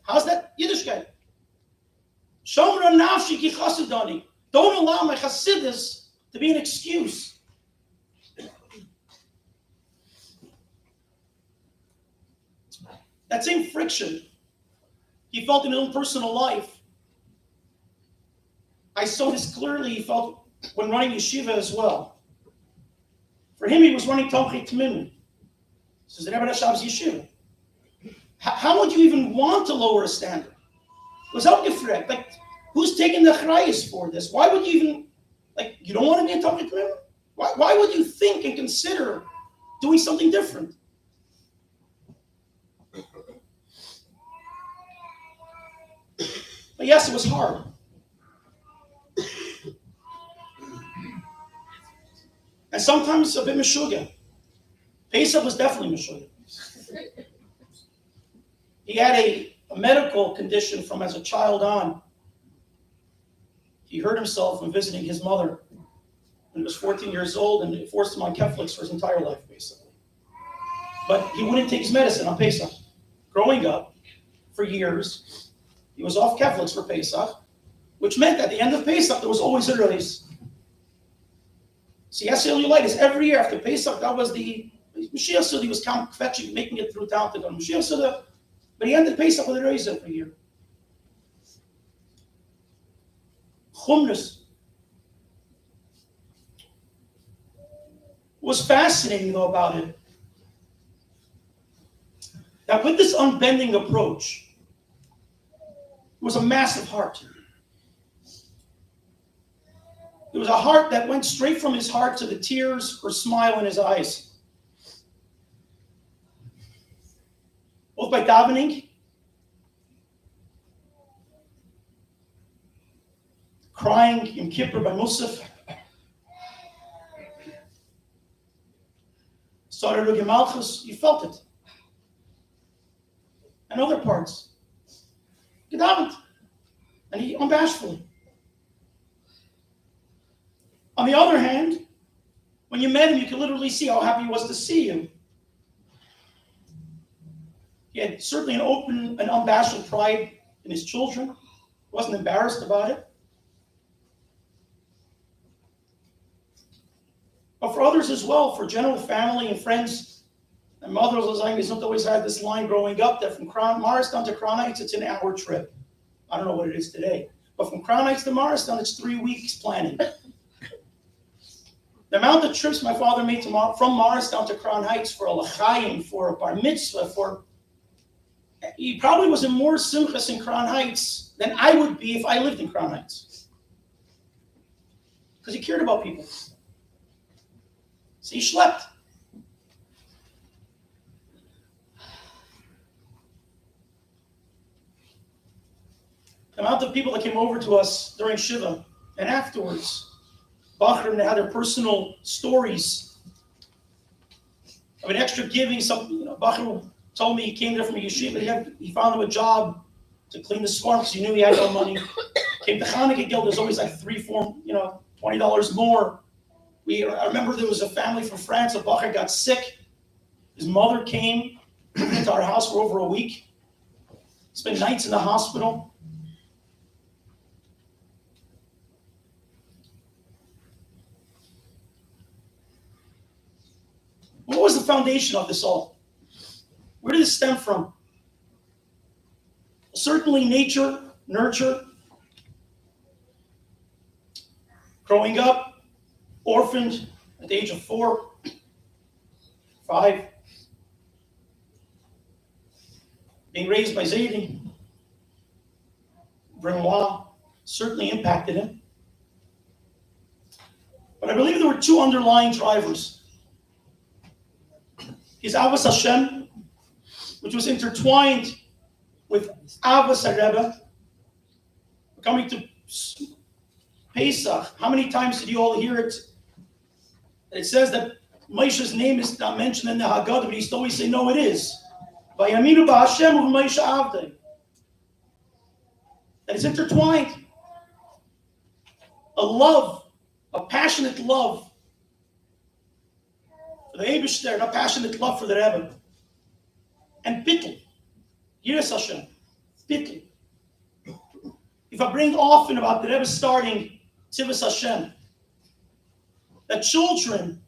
How's that Yiddishkeit? Shomer nafshi ki chassidani. Don't allow my chassidus to be an excuse." That same friction he felt in his own personal life, I saw this clearly. He felt when running yeshiva as well. For him, he was running Tomchei Tmim. Says the Rebbe Hasham's yeshiva. How would you even want to lower a standard? Was aufgefragt, like, who's taking the achrayus for this? Why would you even, like, you don't want to be in Tomchei Tmim? Why would you think and consider doing something different? But yes, it was hard. And sometimes a bit meshuggah. Pesach was definitely meshuggah. He had a medical condition from as a child on. He hurt himself when visiting his mother when he was 14 years old, and it forced him on Keflix for his entire life, basically. But he wouldn't take his medicine on Pesach. Growing up, for years, he was off Keflix for Pesach, which meant at the end of Pesach, there was always a race. See, cellulitis every year after Pesach, that was the Mashiach Suda. He was fetching, making it through town to go to Mashiach Suda, but he ended Pesach with a raise every year. Chumras. What was fascinating though about it, that with this unbending approach, it was a massive heart. It was a heart that went straight from his heart to the tears or smile in his eyes. Both by davening, crying in Kippur by Musaf, Sarah Malchus, you felt it. And other parts. He davened, and he unbashfully. On the other hand, when you met him, you could literally see how happy he was to see you. He had certainly an open and unabashed pride in his children. He wasn't embarrassed about it. But for others as well, for general family and friends, my mother always had this line growing up that from Morristown to Crown Heights, it's an hour trip. I don't know what it is today. But from Crown Heights to Morristown, it's 3 weeks planning. The amount of trips my father made from Morristown to Crown Heights for a l'chaim, for a bar mitzvah, he probably was in more simchas in Crown Heights than I would be if I lived in Crown Heights. Because he cared about people. So he schlepped. The amount of people that came over to us during Shiva and afterwards, Bachrim, they had their personal stories of an extra giving. Some, Bachrim told me he came there from a yeshiva. He found him a job to clean the swarm because he knew he had no money. Came to Hanukkah Guild. There's always like $20 more. I remember there was a family from France. A Bachar got sick. His mother came into our house for over a week. Spent nights in the hospital. What was the foundation of this all? Where did it stem from? Certainly nature, nurture. Growing up, orphaned at the age of 4, 5. Being raised by Zaidi, Brenois, certainly impacted him. But I believe there were 2 underlying drivers. His Avos Hashem, which was intertwined with Avos HaRebbe. Coming to Pesach, how many times did you all hear it? It says that Moshe's name is not mentioned in the Haggadah, but he used to always say, no, it is. Vayaminu b'Hashem u'v'Moshe avdei. That is intertwined. A love, a passionate love for the Eibishter, a passionate love for the Rebbe. And bittul, Yiras Hashem, bittul. If I bring often about the Rebbe starting Tivus Hashem, that children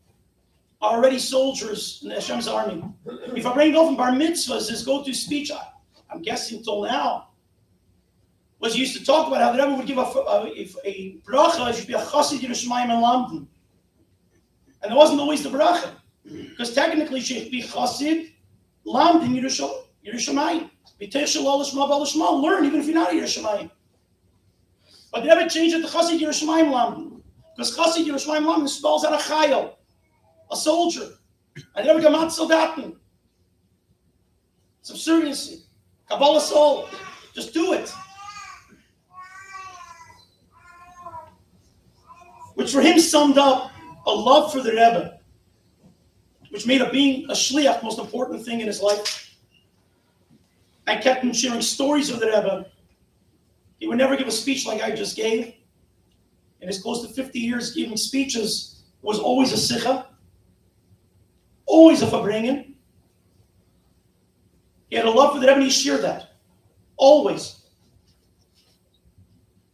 are already soldiers in Hashem's army. If I bring often bar mitzvahs, his go-to speech, I'm guessing till now, was he used to talk about how the Rebbe would give a bracha, it should be a chassid Yerushalayim and Lamdin. And there wasn't always the bracha. Because technically, it should be chassid, Lamdin, Yerushalayim. Learn even if you're not a Yerushalayim. But the Rebbe changed it to chassid Yerushalayim Lamdin. Because chassid Yerushalayim Lamdin spells out a chayil, a soldier. And the Rebbe gamat soldaten. Subserviency. Kabbalah soul. Just do it. Which for him summed up a love for the Rebbe, which made being a shliach most important thing in his life. I kept him sharing stories of the Rebbe. He would never give a speech like I just gave. In his close to 50 years giving speeches, it was always a sikha, always a fabringen. He had a love for the Rebbe and he shared that. Always.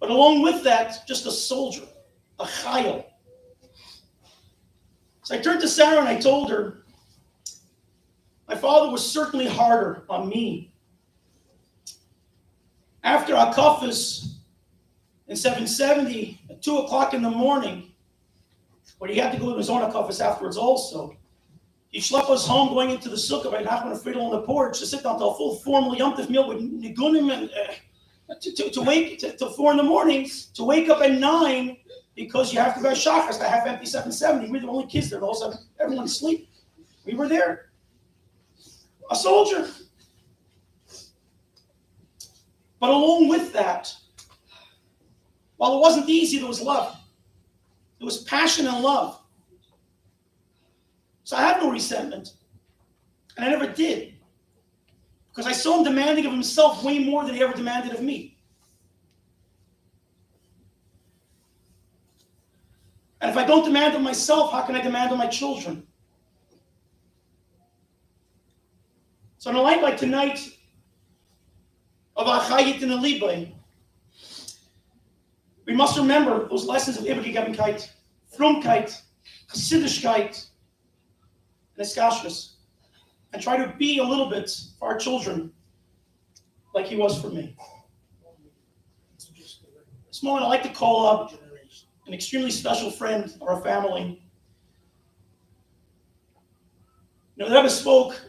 But along with that, just a soldier. A chayil. So I turned to Sarah and I told her, my father was certainly harder on me. After Akafis in 770, at 2 o'clock in the morning, where he had to go to his own Akafis afterwards also, he schlepped us home going into the sukkah by Nachman Friedel on the porch to sit down to a full formal Yom Tov meal with nigunim and to wake till 4 in the morning, to wake up at 9 because you have to go to Shachas, the half empty 770. We're the only kids there. Also, everyone's asleep. We were there. A soldier. But along with that, while it wasn't easy, there was love. There was passion and love. So I have no resentment. And I never did. Because I saw him demanding of himself way more than he ever demanded of me. And if I don't demand of myself, how can I demand of my children? So on a night like tonight, of Achayit in the Libre, we must remember those lessons of Ibergegebenkeit, Frumkeit, Chassidishkeit, and Eskashvis, and try to be a little bit for our children like he was for me. This moment I'd like to call up an extremely special friend of our family. The Rebbe spoke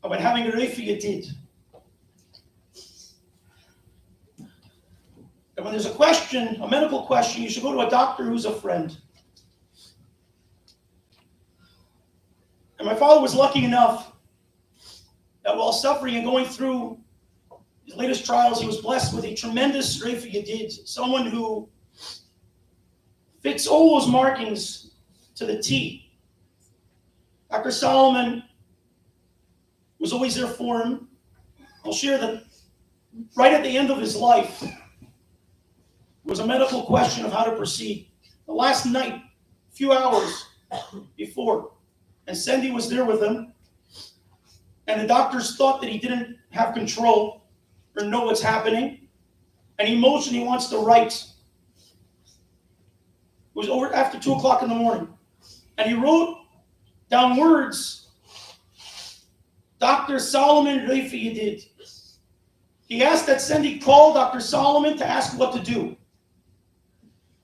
about having a Refi Yedid. And when there's a question, a medical question, you should go to a doctor who's a friend. And my father was lucky enough that while suffering and going through his latest trials, he was blessed with a tremendous Refi Yedid, someone who fits all those markings to the T. Dr. Solomon was always there for him. I'll share that right at the end of his life was a medical question of how to proceed. The last night, a few hours before, and Sandy was there with him, and the doctors thought that he didn't have control or know what's happening, and he motioned he wants to write. It was over after 2 o'clock in the morning, and he wrote down words. Dr. Solomon Refi Yedid. He asked that Sandy call Dr. Solomon to ask what to do.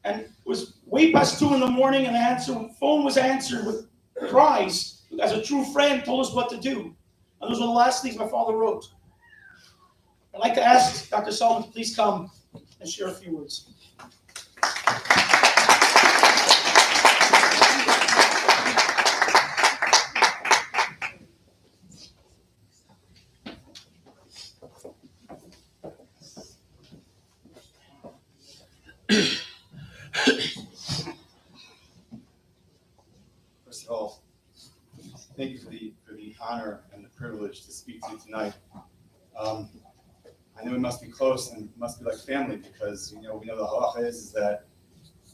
And it was way past 2 in the morning, and the phone was answered with cries. As a true friend, told us what to do. And those were the last things my father wrote. I'd like to ask Dr. Solomon to please come and share a few words. First of all, thank you for the honor and the privilege to speak to you tonight. I know we must be close and must be like family because we know the halacha is that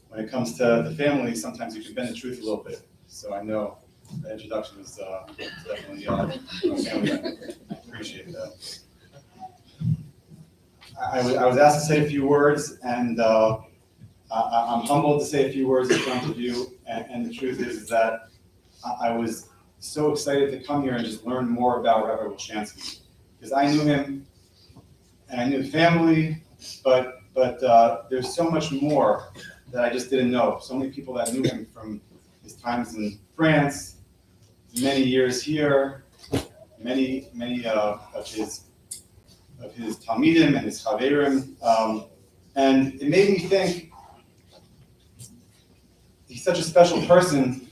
when it comes to the family, sometimes you can bend the truth a little bit. So I know the introduction was definitely family. I appreciate that. I was asked to say a few words, and I'm humbled to say a few words in front of you. And the truth is that I was so excited to come here and just learn more about Rabbi Wilschanski, because I knew him and I knew the family, but there's so much more that I just didn't know. So many people that knew him from his times in France, many years here, many of his Talmidim and his Chaverim, and it made me think, he's such a special person.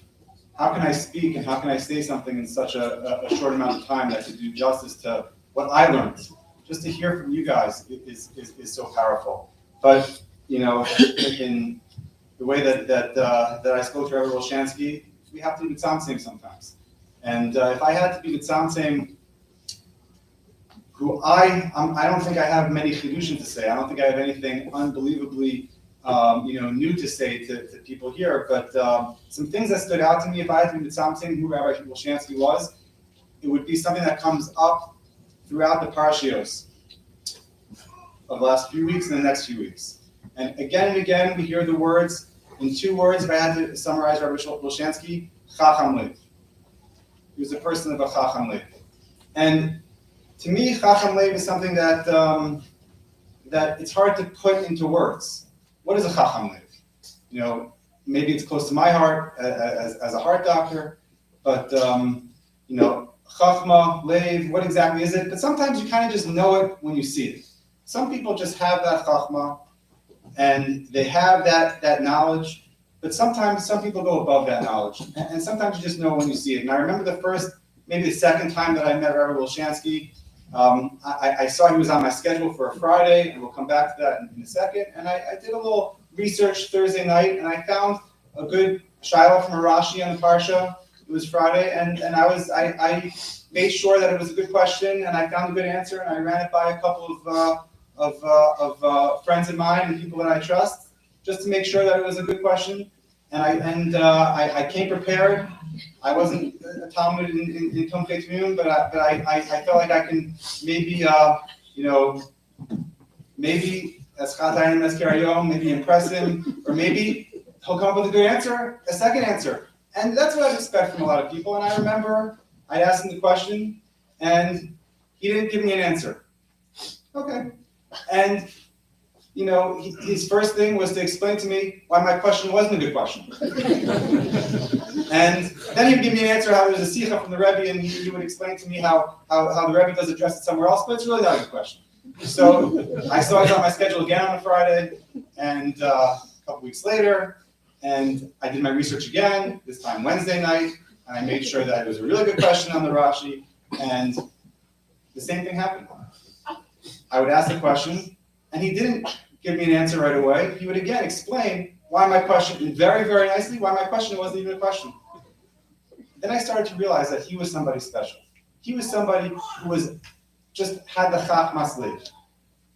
How can I speak and how can I say something in such a short amount of time that could do justice to what I learned? Just to hear from you guys is so powerful. But in the way that I spoke to Rabbi Wilschanski, we have to be mitzamtzim sometimes. And if I had to be mitzamtzim, who I don't think I have many chidushim to say. I don't think I have anything unbelievably new to say to people here, but some things that stood out to me, if I had to be mitzamtzim who Rabbi Wilschanski was, it would be something that comes up throughout the parashios of the last few weeks and the next few weeks. And again, we hear the words, in 2 words, if I had to summarize Rabbi Wilschanski, chacham lev. He was a person of a chacham lev. And to me, chacham lev is something that it's hard to put into words. What is a chacham lev? Maybe it's close to my heart as a heart doctor, but chachma, lev, what exactly is it? But sometimes you kind of just know it when you see it. Some people just have that chachma, and they have that knowledge, but sometimes some people go above that knowledge, and sometimes you just know when you see it. And I remember maybe the second time that I met Rabbi Wilschanski, I saw he was on my schedule for a Friday, and we'll come back to that in a second. And I did a little research Thursday night, and I found a good shiloh from a Rashi on the Parsha. It was Friday, and I made sure that it was a good question, and I found a good answer, and I ran it by a couple of friends of mine and people that I trust, just to make sure that it was a good question. And I came prepared. I wasn't a Talmud in Tomchei Tmiyun, but I felt like I can maybe as Chatayin as Karayom, maybe impress him, or maybe he'll come up with a good answer, a second answer. And that's what I expect from a lot of people. And I remember I asked him the question, and he didn't give me an answer. Okay. And his first thing was to explain to me why my question wasn't a good question. And then he'd give me an answer how there's a sikha from the Rabbi, and he would explain to me how the Rabbi does address it somewhere else, but it's really not a good question. So I saw it on my schedule again on a Friday, and a couple weeks later, and I did my research again, this time Wednesday night, and I made sure that it was a really good question on the Rashi, and the same thing happened. I would ask the question, and he didn't give me an answer right away. He would again explain why my question, very, very nicely, why my question wasn't even a question. Then I started to realize that he was somebody special. He was somebody who was just had the chachmas lev,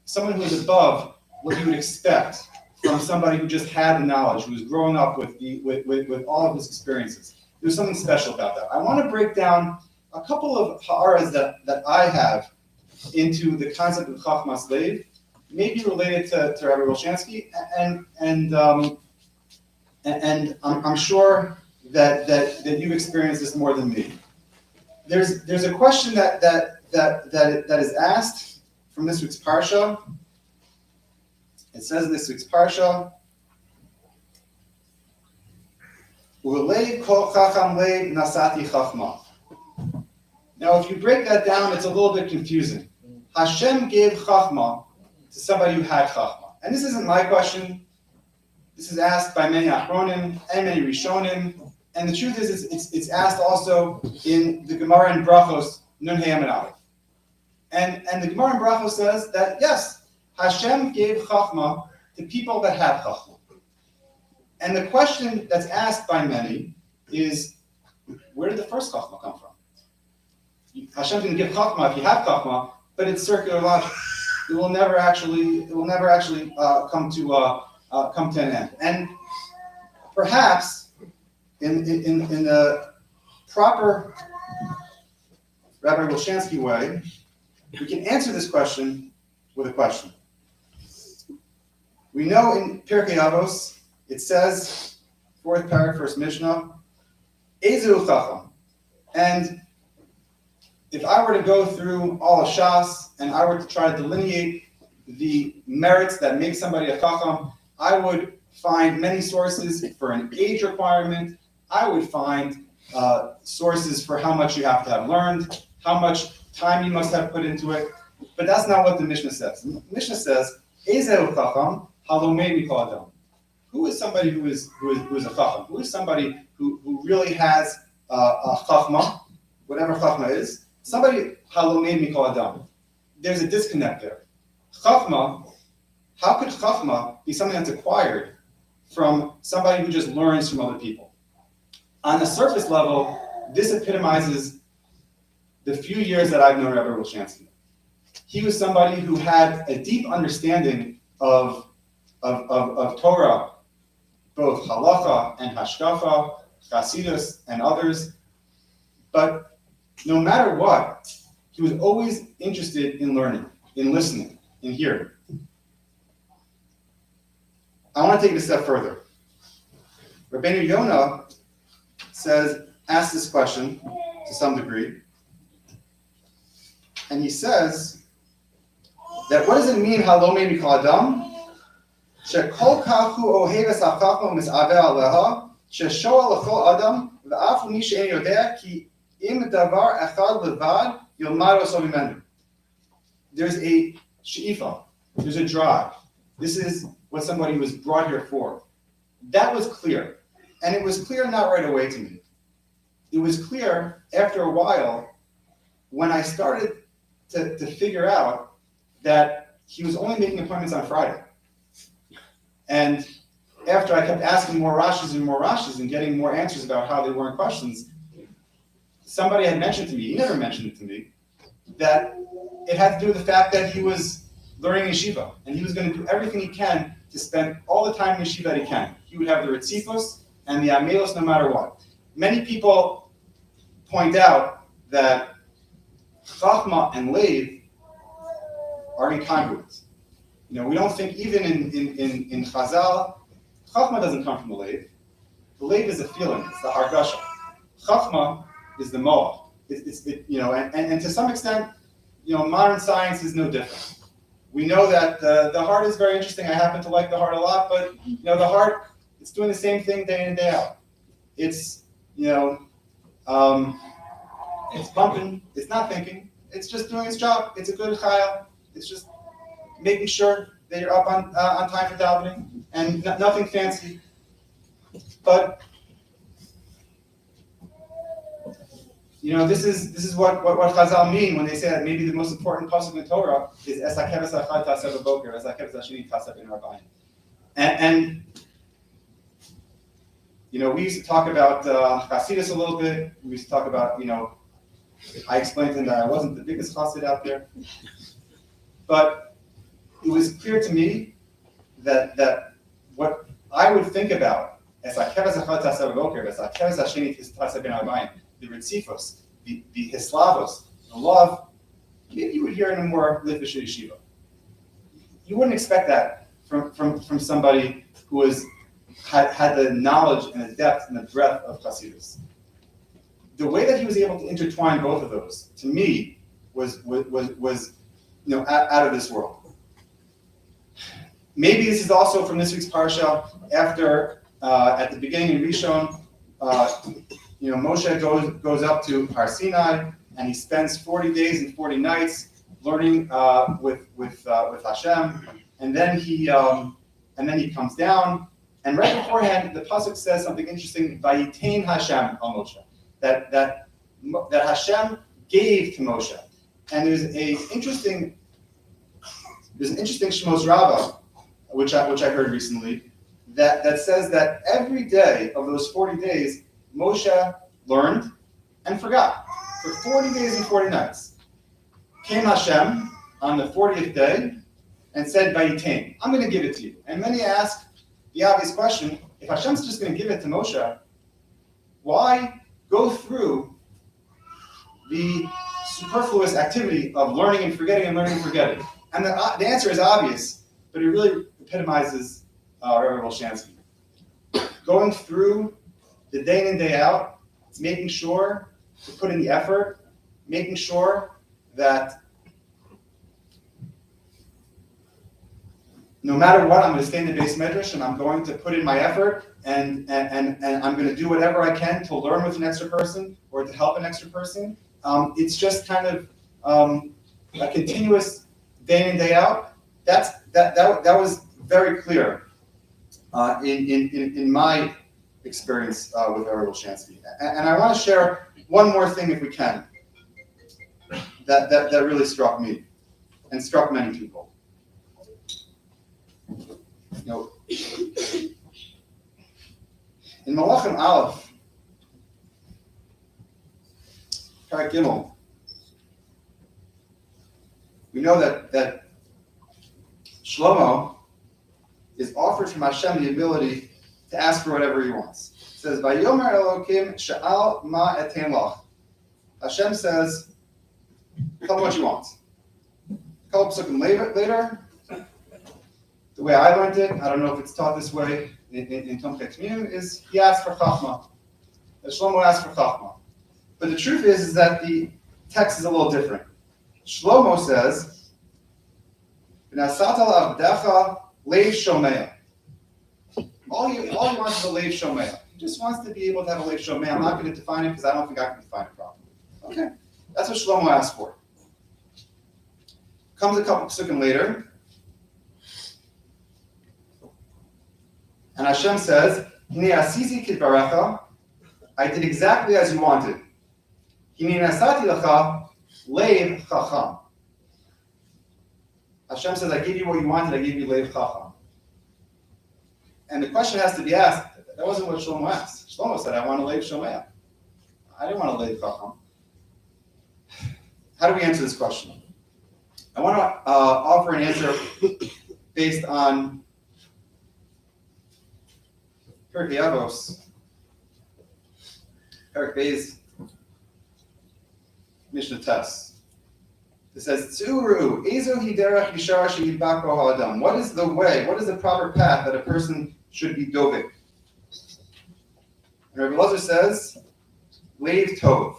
someone who was above what you would expect from somebody who just had the knowledge, who was growing up with all of his experiences. There was something special about that. I want to break down a couple of ha'aras that I have into the concept of chachmas lev, maybe related to Rabbi Wilschanski, and I'm sure that you've experienced this more than me. There's a question that is asked from this week's parsha. It says in this week's parsha, "U'leiv kol chacham leiv nasati chachma." Now, if you break that down, it's a little bit confusing. Hashem gave chachma to somebody who had chachma, and this isn't my question. This is asked by many achronim and many rishonim, and the truth is, it's asked also in the Gemara in Brachos Nun Hey Amud Aleph. And the Gemara in Brachos says that yes, Hashem gave chachma to people that have chachma. And the question that's asked by many is, where did the first chachma come from? Hashem didn't give chachma if you have chachma, but it's circular logic. It will never actually come to an end. And perhaps in the proper Rabbi Wilschanski way, we can answer this question with a question. We know in Pirkei Avos, it says, 4th parak, 1st Mishnah, Ezu Chacham. And if I were to go through all of Shas and I were to try to delineate the merits that make somebody a Chacham, I would find many sources for an age requirement. I would find sources for how much you have to have learned, how much time you must have put into it. But that's not what the Mishnah says. The Mishnah says, Ezeu Chacham, halomei mikol adam. Who is somebody who is a Chacham? Who is somebody who really has a Chachma, whatever Chachma is? Somebody halomei mikol adam. There's a disconnect there. Chachma, how could Chachma be something that's acquired from somebody who just learns from other people? On the surface level, this epitomizes the few years that I've known Rabbi Wilschanski. He was somebody who had a deep understanding of Torah, both halacha and hashkafa, chasidus and others. But no matter what, he was always interested in learning, in listening, in hearing. I want to take it a step further. Rabbeinu Yonah asks this question to some degree, and he says that what does it mean, halomei mikol adam? Shekol kachu ohev es hachachma mis'aver aleha, sheshoa lechol adam, ve'af umi she'en yodea, ki im davar echad levad yilmad oso mimenu. There's a she'ifa, there's a drive. This is what somebody was brought here for. That was clear. And it was clear not right away to me. It was clear after a while when I started to figure out that he was only making appointments on Friday. And after I kept asking more Rashis and getting more answers about how they weren't questions, somebody had mentioned to me, he never mentioned it to me, that it had to do with the fact that he was learning yeshiva, and he was going to do everything he can to spend all the time in yeshiva that he can. He would have the ritzifos and the amelos no matter what. Many people point out that chachma and leiv are incongruent. You know, we don't think even in Chazal, chachma doesn't come from the leiv. The leiv is a feeling, it's the hargasha. Chachma is the moach. And to some extent, modern science is no different. We know that the heart is very interesting. I happen to like the heart a lot, but the heart, it's doing the same thing day in and day out. It's it's bumping. It's not thinking. It's just doing its job. It's a good chayil. It's just making sure that you're up on time for davening and nothing fancy. But this is what Chazal mean when they say that maybe the most important pasuk in the Torah is Es hakeves ha'echad taseh b'boker, Es hakeves ha'sheni taseh ben arbaim. And we used to talk about Hasidus a little bit. We used to talk about, I explained to him that I wasn't the biggest Hasid out there. But it was clear to me that what I would think about as hakeves ha'echad taseh b'boker, as hakeves ha'sheni taseh ben arbaim, the ritzifos, the hislavos, the love, maybe you would hear in a more litvish yeshiva. You wouldn't expect that from somebody who had the knowledge and the depth and the breadth of Hasidus. The way that he was able to intertwine both of those, to me, was out of this world. Maybe this is also from this week's parsha. After at the beginning in Rishon, Moshe goes up to Har Sinai and he spends 40 days and 40 nights learning with Hashem, and then he comes down. And right beforehand, the pasuk says something interesting. Vayitain Hashem al Moshe, that Hashem gave to Moshe. And there's an interesting Shmos Rabbah, which I heard recently, that says that every day of those 40 days, Moshe learned and forgot for 40 days and 40 nights. Came Hashem on the 40th day and said, Vayitain, I'm going to give it to you. And many ask the obvious question, if Hashem's just going to give it to Moshe, why go through the superfluous activity of learning and forgetting and learning and forgetting? And the answer is obvious, but it really epitomizes Rabbi Wilschanski. Going through the day in and day out, it's making sure to put in the effort, making sure that no matter what, I'm going to stay in the base medrash and I'm going to put in my effort and I'm going to do whatever I can to learn with an extra person or to help an extra person. It's just kind of a continuous day in and day out. That was very clear in my experience with Rabbi Wilschanski. And I want to share one more thing, if we can, that really struck me and struck many people. In Malachim Aleph, Parak Gimel, we know that Shlomo is offered from Hashem the ability to ask for whatever he wants. It says, Vayomer Elokim Sha'al Ma Etein Lach. Hashem says, tell me what you want. A couple psukim later, the way I learned it, I don't know if it's taught this way in Tom Ketmim, is he asked for Chachma. Shlomo asked for Chachma. But the truth is that the text is a little different. Shlomo says, V'nasata l'avdecha leiv shomea. All he wants is a leiv shomea. He just wants to be able to have a leiv shomea. I'm not going to define it because I don't think I can define it properly. Okay, that's what Shlomo asked for. Comes a couple psukim later, and Hashem says, Hinei asisi kidvarecha, I did exactly as you wanted. Hinei nasati lecha leiv chacham. Hashem says, I gave you what you wanted, I gave you leiv chacham. And the question has to be asked, that wasn't what Shlomo asked. Shlomo said, I want a leiv shomea. I didn't want a leiv chacham. How do we answer this question? I want to offer an answer based on Pirkei Avos, Perek Beis, Mishnah Tes. It says, Tzuru, Ezo hiderach yishar sheyidbak bo ha'adam. What is the way, what is the proper path that a person should be dovik? And Rabbi Elazar says, Leiv Tov.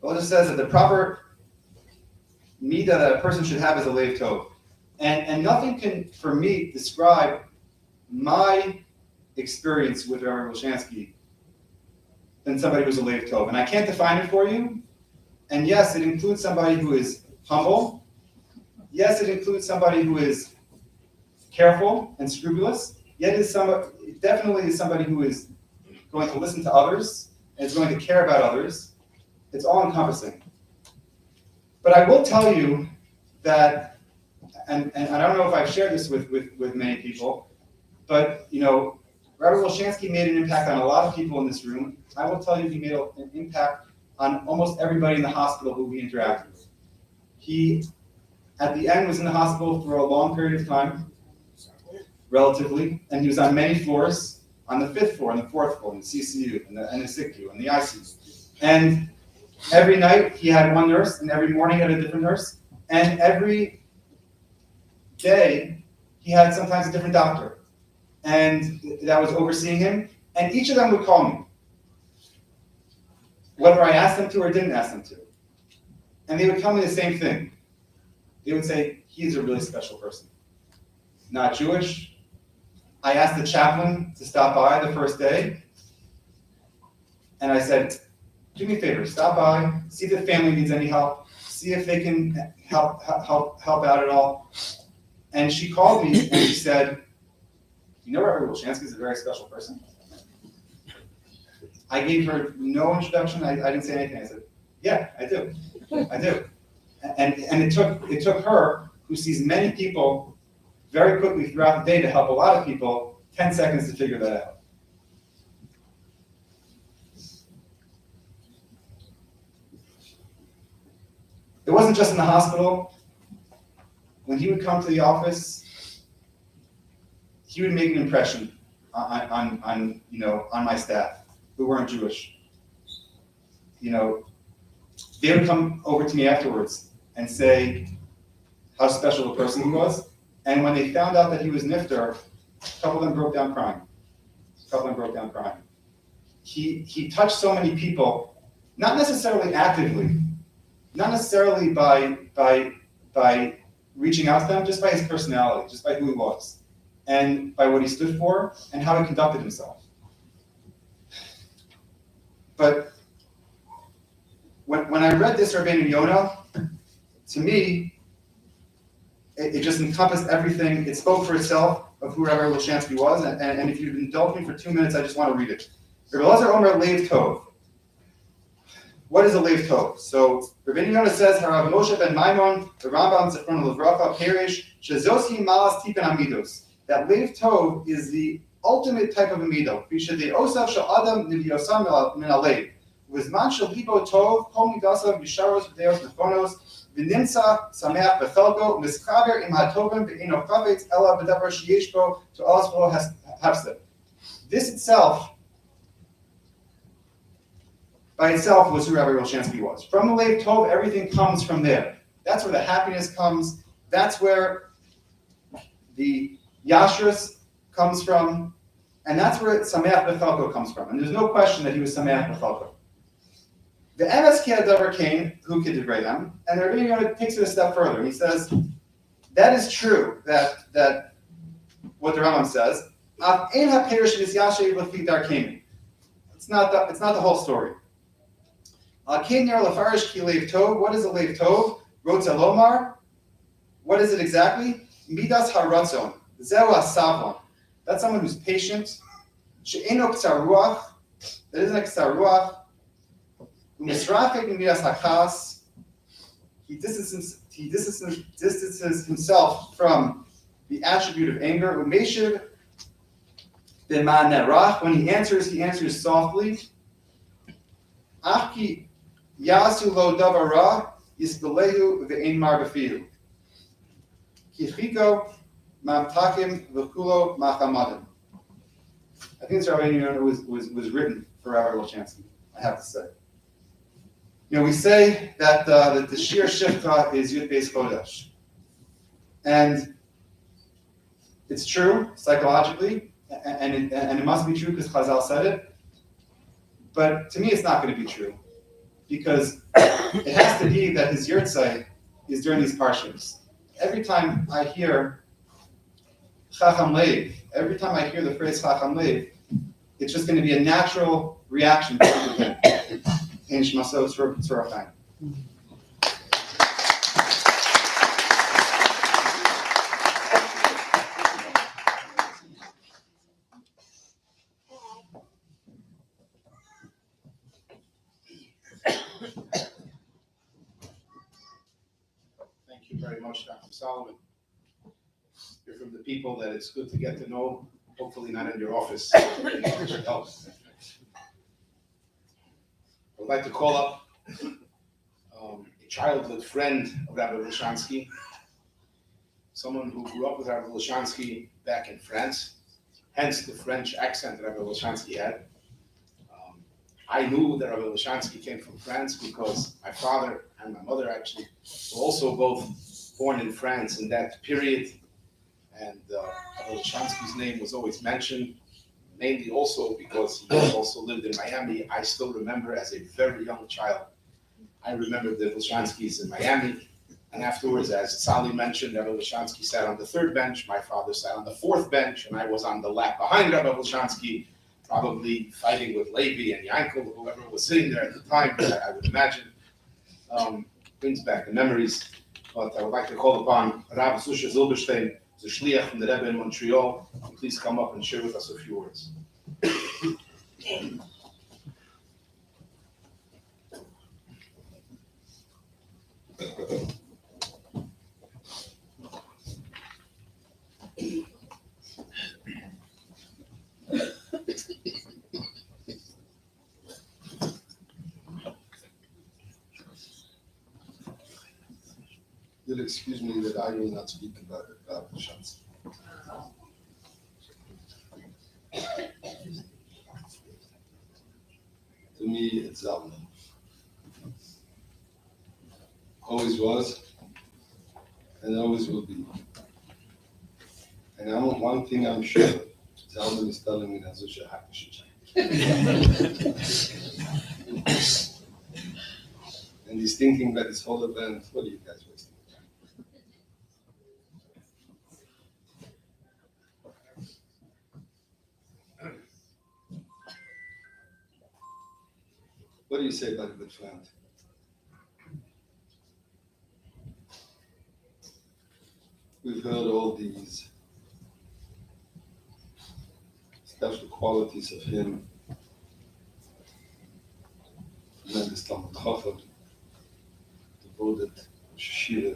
Elazar says that the proper midah that a person should have is a Leiv Tov. And nothing can, for me, describe my experience with Rabbi Wilschanski than somebody who's a Leiv Tov. And I can't define it for you. And yes, it includes somebody who is humble. Yes, it includes somebody who is careful and scrupulous. yet definitely is somebody who is going to listen to others and is going to care about others. It's all encompassing. But I will tell you that, and I don't know if I've shared this with many people, but Rabbi Wilschanski made an impact on a lot of people in this room. I will tell you he made an impact on almost everybody in the hospital who we interacted with. He, at the end, was in the hospital for a long period of time, relatively, and he was on many floors, on the 5th floor, and the 4th floor, in the CCU, and the SICU, and the ICU. And every night he had one nurse, and every morning he had a different nurse, and every day he had sometimes a different doctor, and that was overseeing him, and each of them would call me, whether I asked them to or didn't ask them to. And they would tell me the same thing. They would say, he's a really special person. Not Jewish. I asked the chaplain to stop by the first day, and I said, do me a favor, stop by, see if the family needs any help, see if they can help out at all. And she called me and she said, Rabbi Wilschanski is a very special person. I gave her no introduction. I didn't say anything. I said, yeah, I do. I do. And it took her, who sees many people very quickly throughout the day to help a lot of people, 10 seconds to figure that out. It wasn't just in the hospital. When he would come to the office, he would make an impression on my staff who weren't Jewish. They would come over to me afterwards and say how special a person he was. And when they found out that he was nifter, a couple of them broke down crying. He touched so many people, not necessarily actively, not necessarily by reaching out to them, just by his personality, just by who he was, and by what he stood for, and how he conducted himself. But when I read this Rabbeinu Yonah, to me, it just encompassed everything. It spoke for itself of who Rabbi Wilschanski was, and if you'd indulge me for 2 minutes, I just want to read it. Rabbi Elazar Omer Leiv Tov. What is a Leiv Tov? So Rabbeinu Yonah says, Harav Moshe ben Maimon, the Rambam Zechron Levracha, Perish, Shezosi Malas Tipen Amidos. That Leiv Tov is the ultimate type of amido. Bishadei Osav Shal Adam Nivyosam Min Alev. Vizman Shal Libo Tov, Kol Midasav Yisharos V'deos Nefonos, V'nimsa Sameach B'chelko, Mischaber Im HaTovim V'eno Chavetz Ela B'davar Sheyesh Bo to Oslo Hafsed. This itself, by itself, was who Rabbi Wilschanski was. From the Leiv Tov, everything comes from there. That's where the happiness comes. That's where the Yahrtzeit comes from. And that's where Sameach B'chelko comes from. And there's no question that he was Sameach B'chelko. The Emes Ki Hadavar Kain, who could degrade them, and the Rabbeinu Yonah takes it a step further. He says, that is true, that what the Rambam says, it's not the whole story. What is a Leiv Tov? Rotza Lomar. What is it exactly? Midas haratzon. Zeu hasavon. That's someone who's patient. She'eno k'tzar ruach. That isn't a k'tzar ruach. U'misrachek midas hakas. He distances himself from the attribute of anger. U'meshiv b'man nerach. When he answers softly. Achki yasu lo davara yisbelehu ve'ein mar b'fiyu. Kichiko mamtakim v'kulo machamadim. I think this Rabbeinu Yonah was written for Rabbi Wilschanski, I have to say. We say that the Shir Shifcha is Yud Beis Chodesh. And it's true, psychologically, and it must be true because Chazal said it. But to me, it's not going to be true. Because it has to be that his Yahrtzeit is during these parshas. Every time I hear Chacham Leiv, every time I hear the phrase Chacham Leiv, it's just going to be a natural reaction to everything. In Shmaso Tzorah Chaim. much, Dr. Solomon. You're from the people that it's good to get to know, hopefully not in your office. It helps. I would like to call up a childhood friend of Rabbi Wilschanski, someone who grew up with Rabbi Wilschanski back in France, hence the French accent that Rabbi Wilschanski had. I knew that Rabbi Wilschanski came from France because my father and my mother actually were also both born in France in that period. And Rabbi Wilschanski's name was always mentioned, mainly also because he also lived in Miami. I still remember as a very young child, I remember the Wilschanskis in Miami. And afterwards, as Sally mentioned, Rabbi Wilschanski sat on the third bench, my father sat on the fourth bench, and I was on the lap behind Rabbi Wilschanski, probably fighting with Levi and Yankel, whoever was sitting there at the time, I would imagine. Brings back the memories. But I would like to call upon Rav Susha Zilberstein, the Shliach from the Rebbe in Montreal, to please come up and share with us a few words. You'll excuse me that I will not speak about Wilschanski. To me, it's Zalman. Always was, and always will be. And one thing I'm sure, Zalman is telling me that Zusha Hakish. And he's thinking that this whole event, what are you guys wasting? What do you say about a good friend? We've heard all these special qualities of him. Tremendous Talmud Chacham, devoted Shira,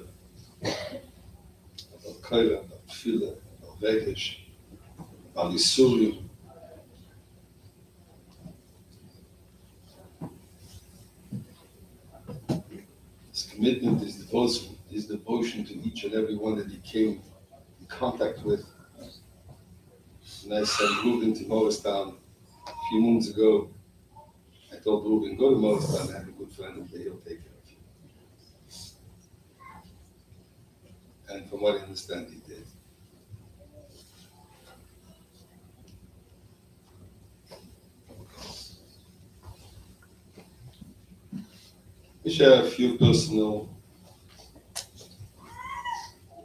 about Kaira, about Tefillah, about Vegesh, about Yisurim. His commitment, his devotion to each and every one that he came in contact with. And I said, Reuben to Morristown a few months ago. I told Reuben, go to Morristown, I have a good friend and he'll take care of you. And from what I understand, he did. We share a few personal,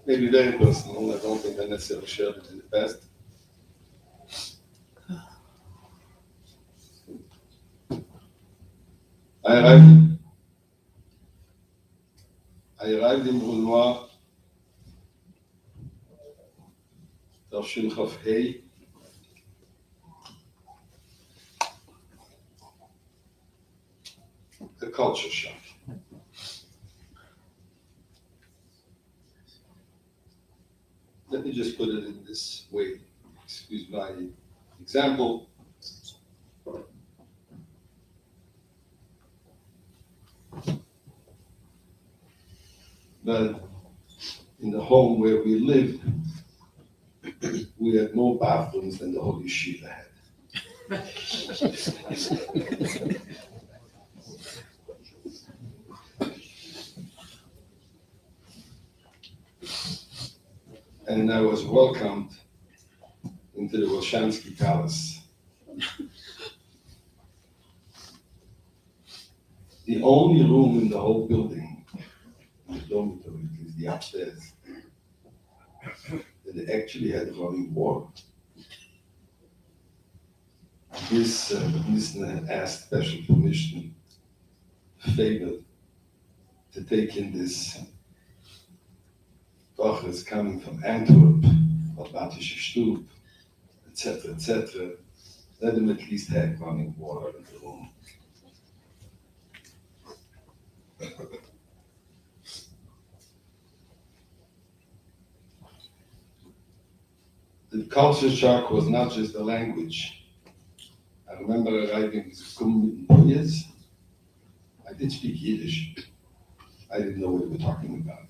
maybe very personal. I don't think I necessarily shared it in the past. I arrived in Brunois, Tafshin Chaf Hei, a culture shock. Let me just put it in this way. Excuse my example. But in the home where we lived, we had more bathrooms than the whole yeshiva had. And I was welcomed into the Wilschanski Palace. The only room in the whole building, in the dormitory, is the upstairs, that they actually had running water. This listener asked special permission, favored, to take in this Bachers coming from Antwerp, or Batische Stub, etc., etc. Let them at least have running water in the room. the culture shock was not just the language. I remember arriving in years. I did speak Yiddish. I didn't know what they were talking about.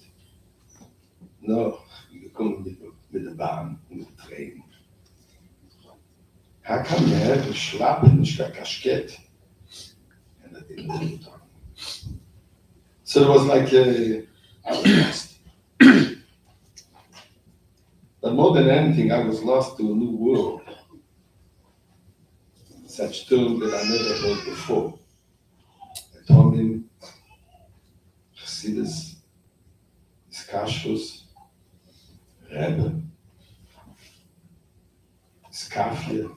No, we come with the Bahn, with the train. How come you have a schlap and a casket? And I didn't know what they were talking about. So it was like I was lost. But more than anything, I was lost to a new world. Such terms that I never heard before. I told him, Chassidus, Iskashus, Rebbe, Iskafia,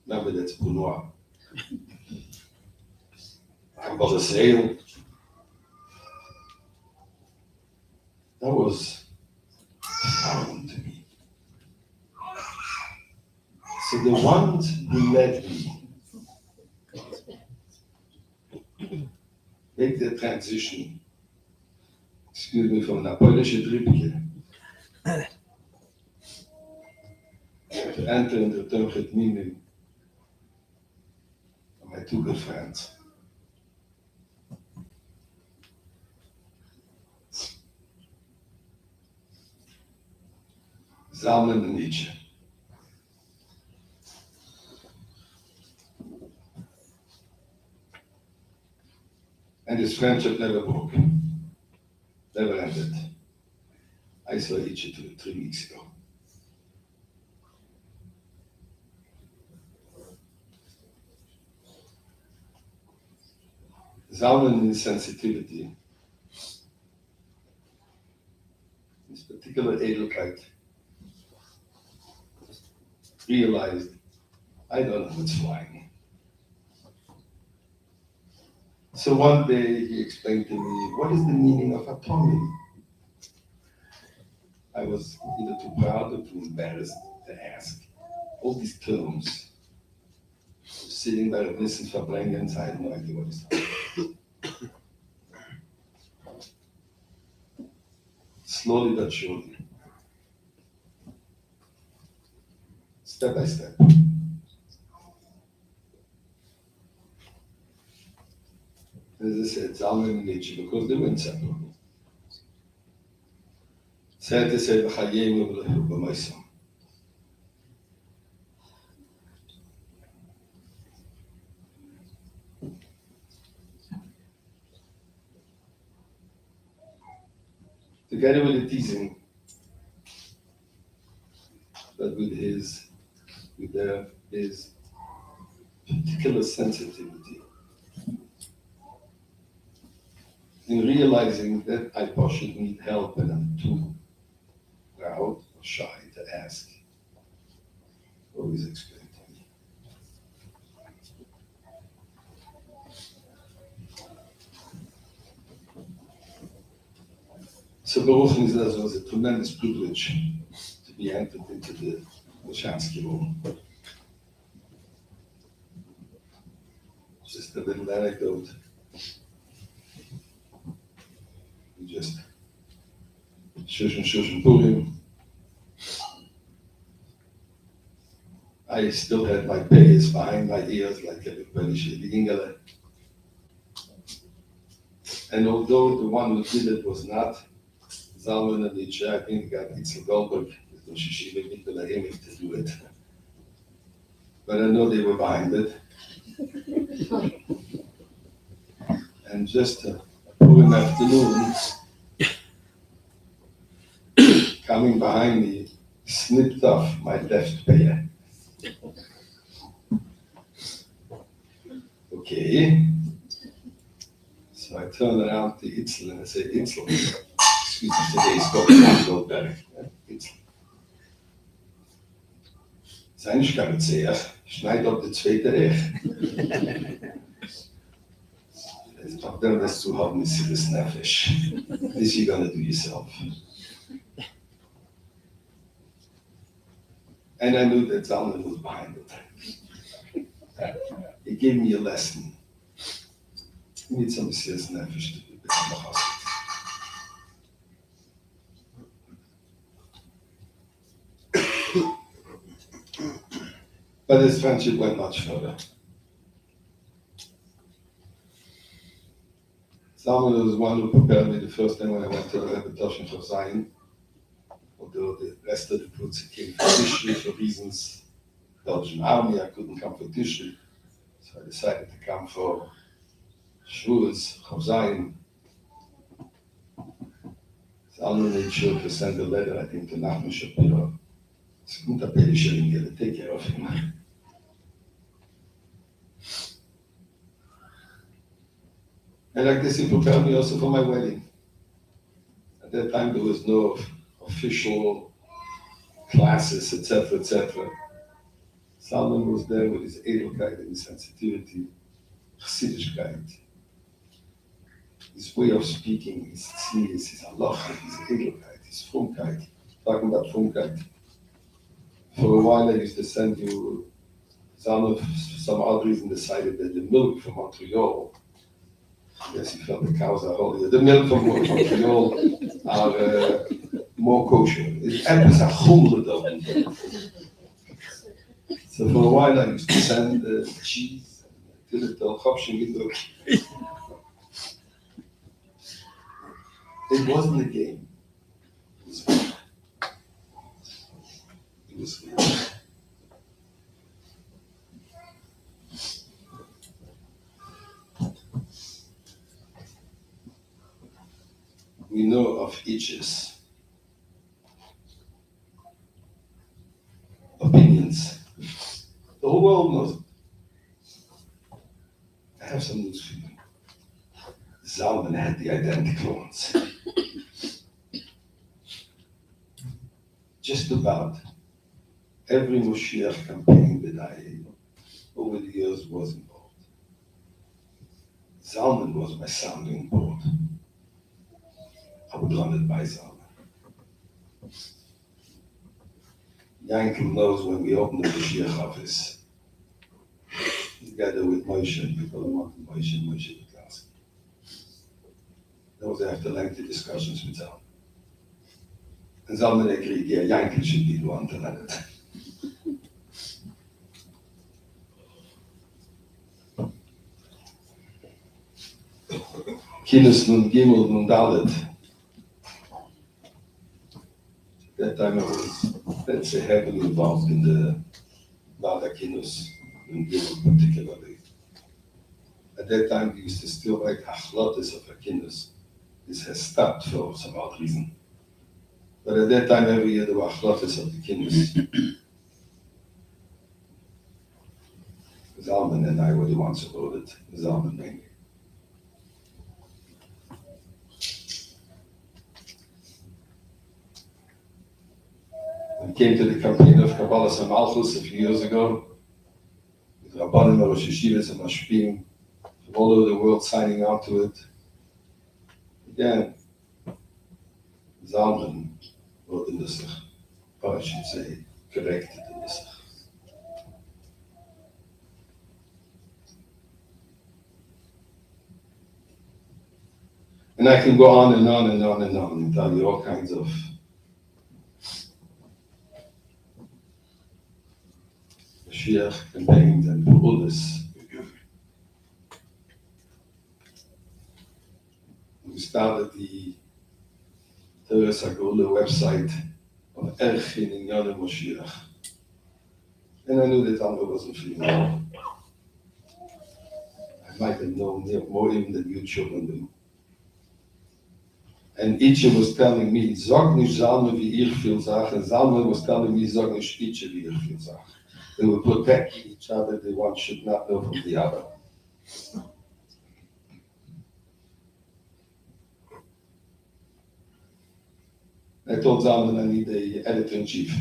remember that's Benoit. Kabbalah Sale. That was foreign to me. So the ones who led me make the transition, excuse me, from Napoleon Triebke to enter in the Turkish meaning of my two good friends. Zalman and Nietzsche. And his friendship never broke, never ended. I saw Nietzsche 3 weeks ago. Zalman in his sensitivity, his particular Edelkeit, realized, I don't know what's flying. So one day he explained to me, what is the meaning of atomic? I was either too proud or too embarrassed to ask. All these terms, sitting there and listening for Blangens, I had no idea what he's talking about. Slowly but surely, step by step. As I said, Zalman and Nietzsche, because they were inseparable. Sad to say, by my son. Together with the teasing, but with his particular sensitivity, in realizing that I possibly need help and I'm too proud or shy to ask, always explain to me. So Baruch Nizaz was a tremendous privilege to be entered into the Wilschanski room. Just a little anecdote. We just shush and Purim. I still had my payas behind my ears like everybody should, the Ingele. And although the one who did it was not Zalman and Nietzsche, I think got Itzel Goldberg, the Shishiva Nikolai to do it. But I know they were behind it. And just a Purim afternoon, coming behind me, snipped off my left paya. Okay. So I turn around to Itzel and I say, Itzel, excuse me, today's got better. Itzel. Sein Schkarzeer, schneid auf die zweite Recht. Doch dann wirst du haben, ist this nefesh. This you're gonna do yourself. And I knew that Zalman was behind it. He gave me a lesson. You need some serious nefesh to become a husband. But his friendship went much further. Samuel was one who prepared me the first time when I went to the repetition for Zion. Although the rest of the Putzi came for Tishri for reasons, Belgian army, I couldn't come for Tishri. So I decided to come for Shavuos, for Zion. Samuel made sure to send a letter, I think, to Nachman Shapiro. It's a good appeal, to take care of him. And like this, he prepared me also for my wedding. At that time, there was no official classes, etc., etc. Salman was there with his edelkeit and his sensitivity, Chassidishkeit, his way of speaking, his tznius, his halacha, his edelkeit, his frumkeit. Talking about frumkeit. For a while, I used to send you. Salman, for some odd reason, decided that the milk from Montreal. Yes, he felt the cows are holier. The milk from Montreal are more kosher. The apples are chumra though. So for a while I used to send cheese till it all chopshin gedruckt. It wasn't a game. It was fun. It was fun. We know of each's opinions. The whole world knows it. I have some news for you. Zalman had the identical ones. Just about every Moshiach campaign that I over the years was involved. Zalman was my sounding board. I would run it by Zalman. Yankel knows when we opened the Mashiach office, together with Moshe, we call him Moshe Wilschanski. That was after lengthy discussions with Zalman. And Zalman agreed, yeah, Yankel should be the one to run it. Kinus Nun Gimel Nun Dalet. That time I was, let's say, heavily involved in the Vada Kinus Nun Gimel particularly. At that time we used to still write Hachlotes of Akinus. This has stopped for some odd reason. But at that time every year there were Hachlotes of the Kinus. Zalman and I were the ones who wrote it, Zalman mainly. We came to the campaign of Kabbalah and Malchus a few years ago, with Rabbanim, Rosh Yeshivas, and Mashpim from all over the world signing on to it. Again, Zalman wrote the Nusach, or I should say, corrected the Nusach. And I can go on and on and on and on and tell you all kinds of Mashiach campaigns and Pu'ulis. We started the Teres HaGeula website on Erchin in Yad Moshiach. And I knew that Amber wasn't feeling well. I might have known more even than you children do. And Itche was telling me, Sag nicht Zalman wie ich viel sage, and Zalman was telling me, Sag nicht Itche wie ich viel sage. They were protecting each other, the one should not know from the other. I told Zalman I need an editor-in-chief.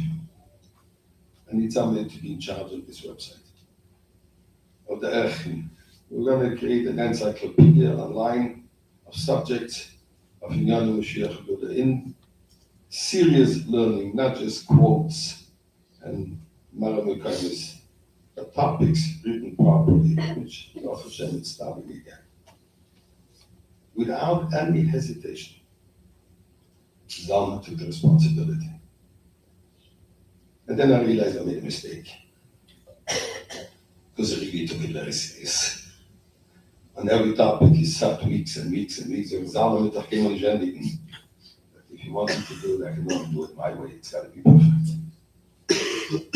I need somebody to be in charge of this website, of the Erchin. We're going to create an encyclopedia online of subjects of Inyan Mashiach in serious learning, not just quotes and Maramukayas, but topics written properly, which Baruch Hashem is starting again. Without any hesitation, Zalman took the responsibility. And then I realized I made a mistake. because he really took it very serious. On every topic, he sat weeks and weeks and weeks. If you want me to do it, I can only do it my way. It's got to be perfect.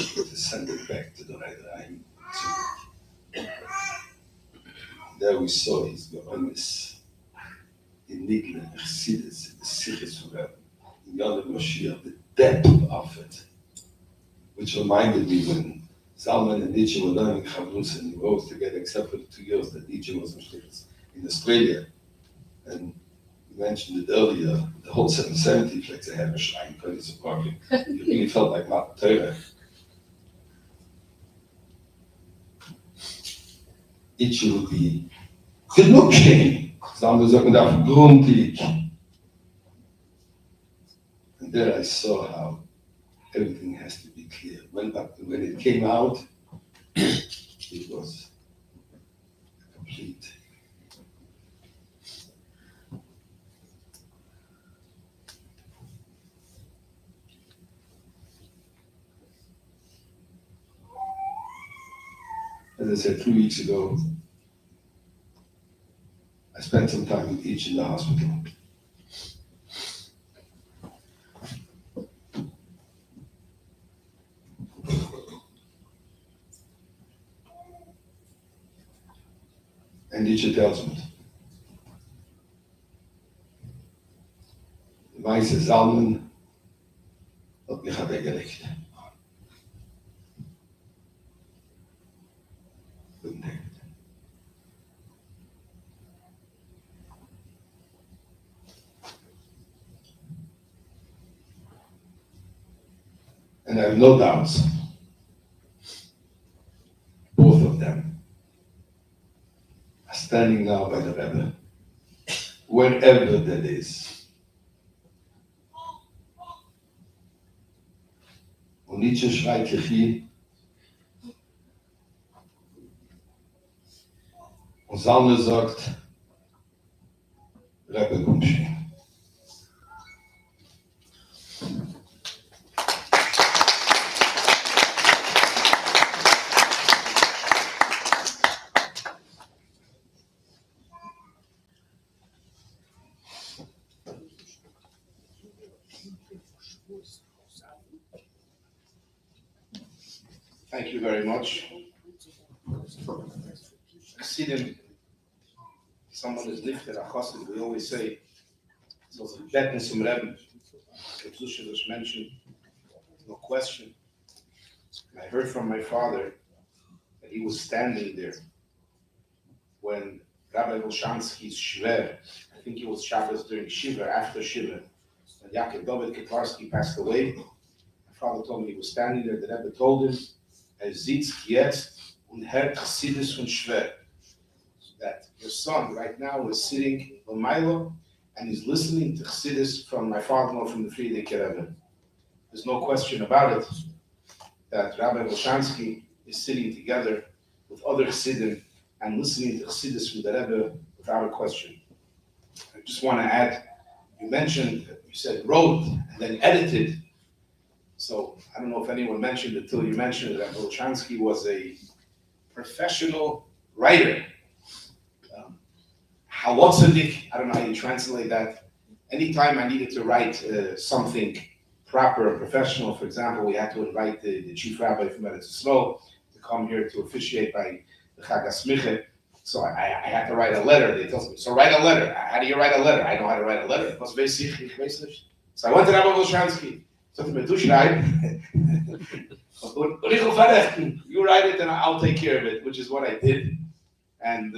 To send it back to the right line. There we saw his Geheimnis in Nigle, Chassidus, the Siddhis forever. In Yad Moshiach, the depth of it, which reminded me when Salman and Nietzsche were learning Chavrus and he rose together, except for the 2 years that Nietzsche was in Australia. And you mentioned it earlier, the whole 770 flex, they had a shrine, because of parking. It really felt like Matan Torah. Nietzsche would be genug stehen. Salman sagt, man darf gründlich. And there I saw how everything has to be clear. When it came out, it was complete. As I said 2 weeks ago, I spent some time with each in the hospital. And Nietzsche tells me, the Meise Salmen hat mich weggelegt. Guten Tag. And I have no doubts, both of them are standing now by the Rebbe, wherever that is. Und Nietzsche schreit Lechi, und Salme sagt, Rebbe, komm schön. Thank you very much. Chassidim, someone is lifted a chassid, we always say, so the betten zum Rebbe. The Zusha was mentioned, no question. I heard from my father that he was standing there when Rabbi Wilschanski's Shver, I think it was Shabbos during Shiva, after Shiva, when Yaakov David Ketlarsky passed away. My father told me he was standing there, the Rebbe told him, sitzt jetzt und hört Chassidus von Shver. That your son right now is sitting on Milo and he's listening to Chassidus from my father-in-law from the Frierdiker Rebbe. There's no question about it that Rabbi Wilschanski is sitting together with other Chassidim and listening to Chassidus from the Rebbe without a question. I just want to add, you said wrote and then edited. So I don't know if anyone mentioned it till you mentioned it, that Wilschanski was a professional writer. Halotzadik, I don't know how you translate that. Anytime I needed to write something proper, professional, for example, we had to invite the chief rabbi from Eretz Yisrael to come here to officiate by the Chag HaSmicha. So I had to write a letter. They told me, so write a letter. How do you write a letter? I know how to write a letter. So I went to Rabbi Wilschanski. So to me, du schreiben. You write it and I'll take care of it, which is what I did. And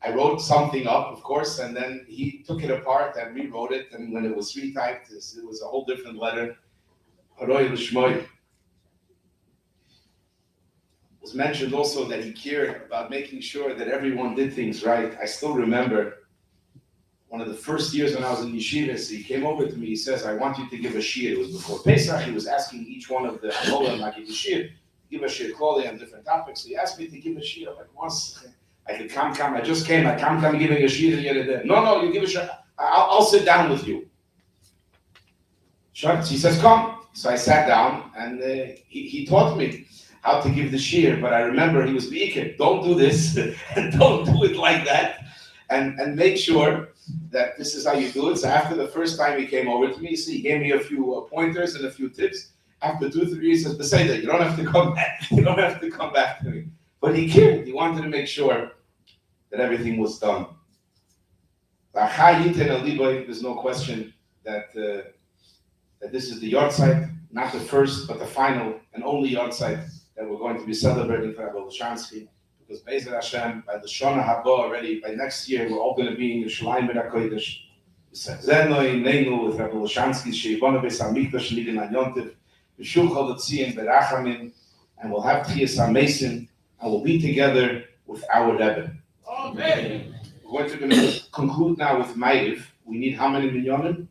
I wrote something up, of course, and then he took it apart and rewrote it. And when it was retyped, it was a whole different letter. It was mentioned also that he cared about making sure that everyone did things right. I still remember one of the first years when I was in yeshivas, he came over to me, he says, I want you to give a shir. It was before Pesach, he was asking each one of the Alolam, like a shir, give a shir clothing on different topics. So he asked me to give a shir. I'm like, once I could come, I just came, I come giving a shir the other day. No, you give a shir, I'll sit down with you. Sure. He says, come. So I sat down and he taught me. how to give the shear, but I remember he was beikir, don't do this, and don't do it like that, and make sure that this is how you do it. So after the first time he came over to me, he gave me a few pointers and a few tips. After 2-3 years, he says, "Beseda, you don't have to come back. You don't have to come back to me." But he cared. He wanted to make sure that everything was done. There's no question that that this is the Yahrtzeit, not the first, but the final and only Yahrtzeit that we're going to be celebrating for Rabbi Wilschanski. Because Be'ezer Hashem, by the Shana Haba already, by next year, we're all going to be in Yerushalayim Ben HaKodesh. Zenoi, Neinu, with Rabbi Wilschanski, Sheibona Beis HaMikdash, Nidin HaYontiv, B'Shulchot Tziyim, B'Rachamin, and we'll have Tchias HaMesim, and we'll be together with our Rebbe. Amen. We're going to conclude now with Ma'ariv. We need how many minyanim?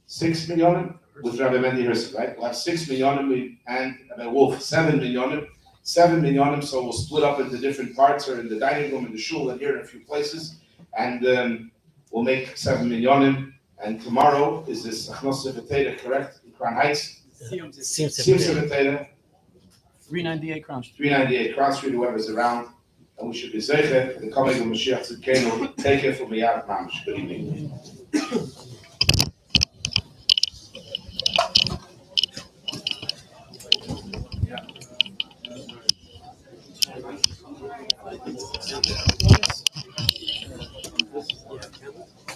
6 minyanim? With Rabbi Mendy Herzl, right? We'll have 6 minyanim and Rabbi Wolf, 7 minyanim. 7 minyanim, so we'll split up into different parts, or in the dining room, in the shul, and here in a few places. And we'll make 7 minyanim. And tomorrow is this Achnos Seveteda, correct? In Crown Heights? Siyum Seveteda. 398 crowns. 398 Crown Street, whoever's around. And we should be zeicher, the coming of Mashiach Tzidkenu, take it from Miyad Mamish. Good evening.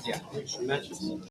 Yeah.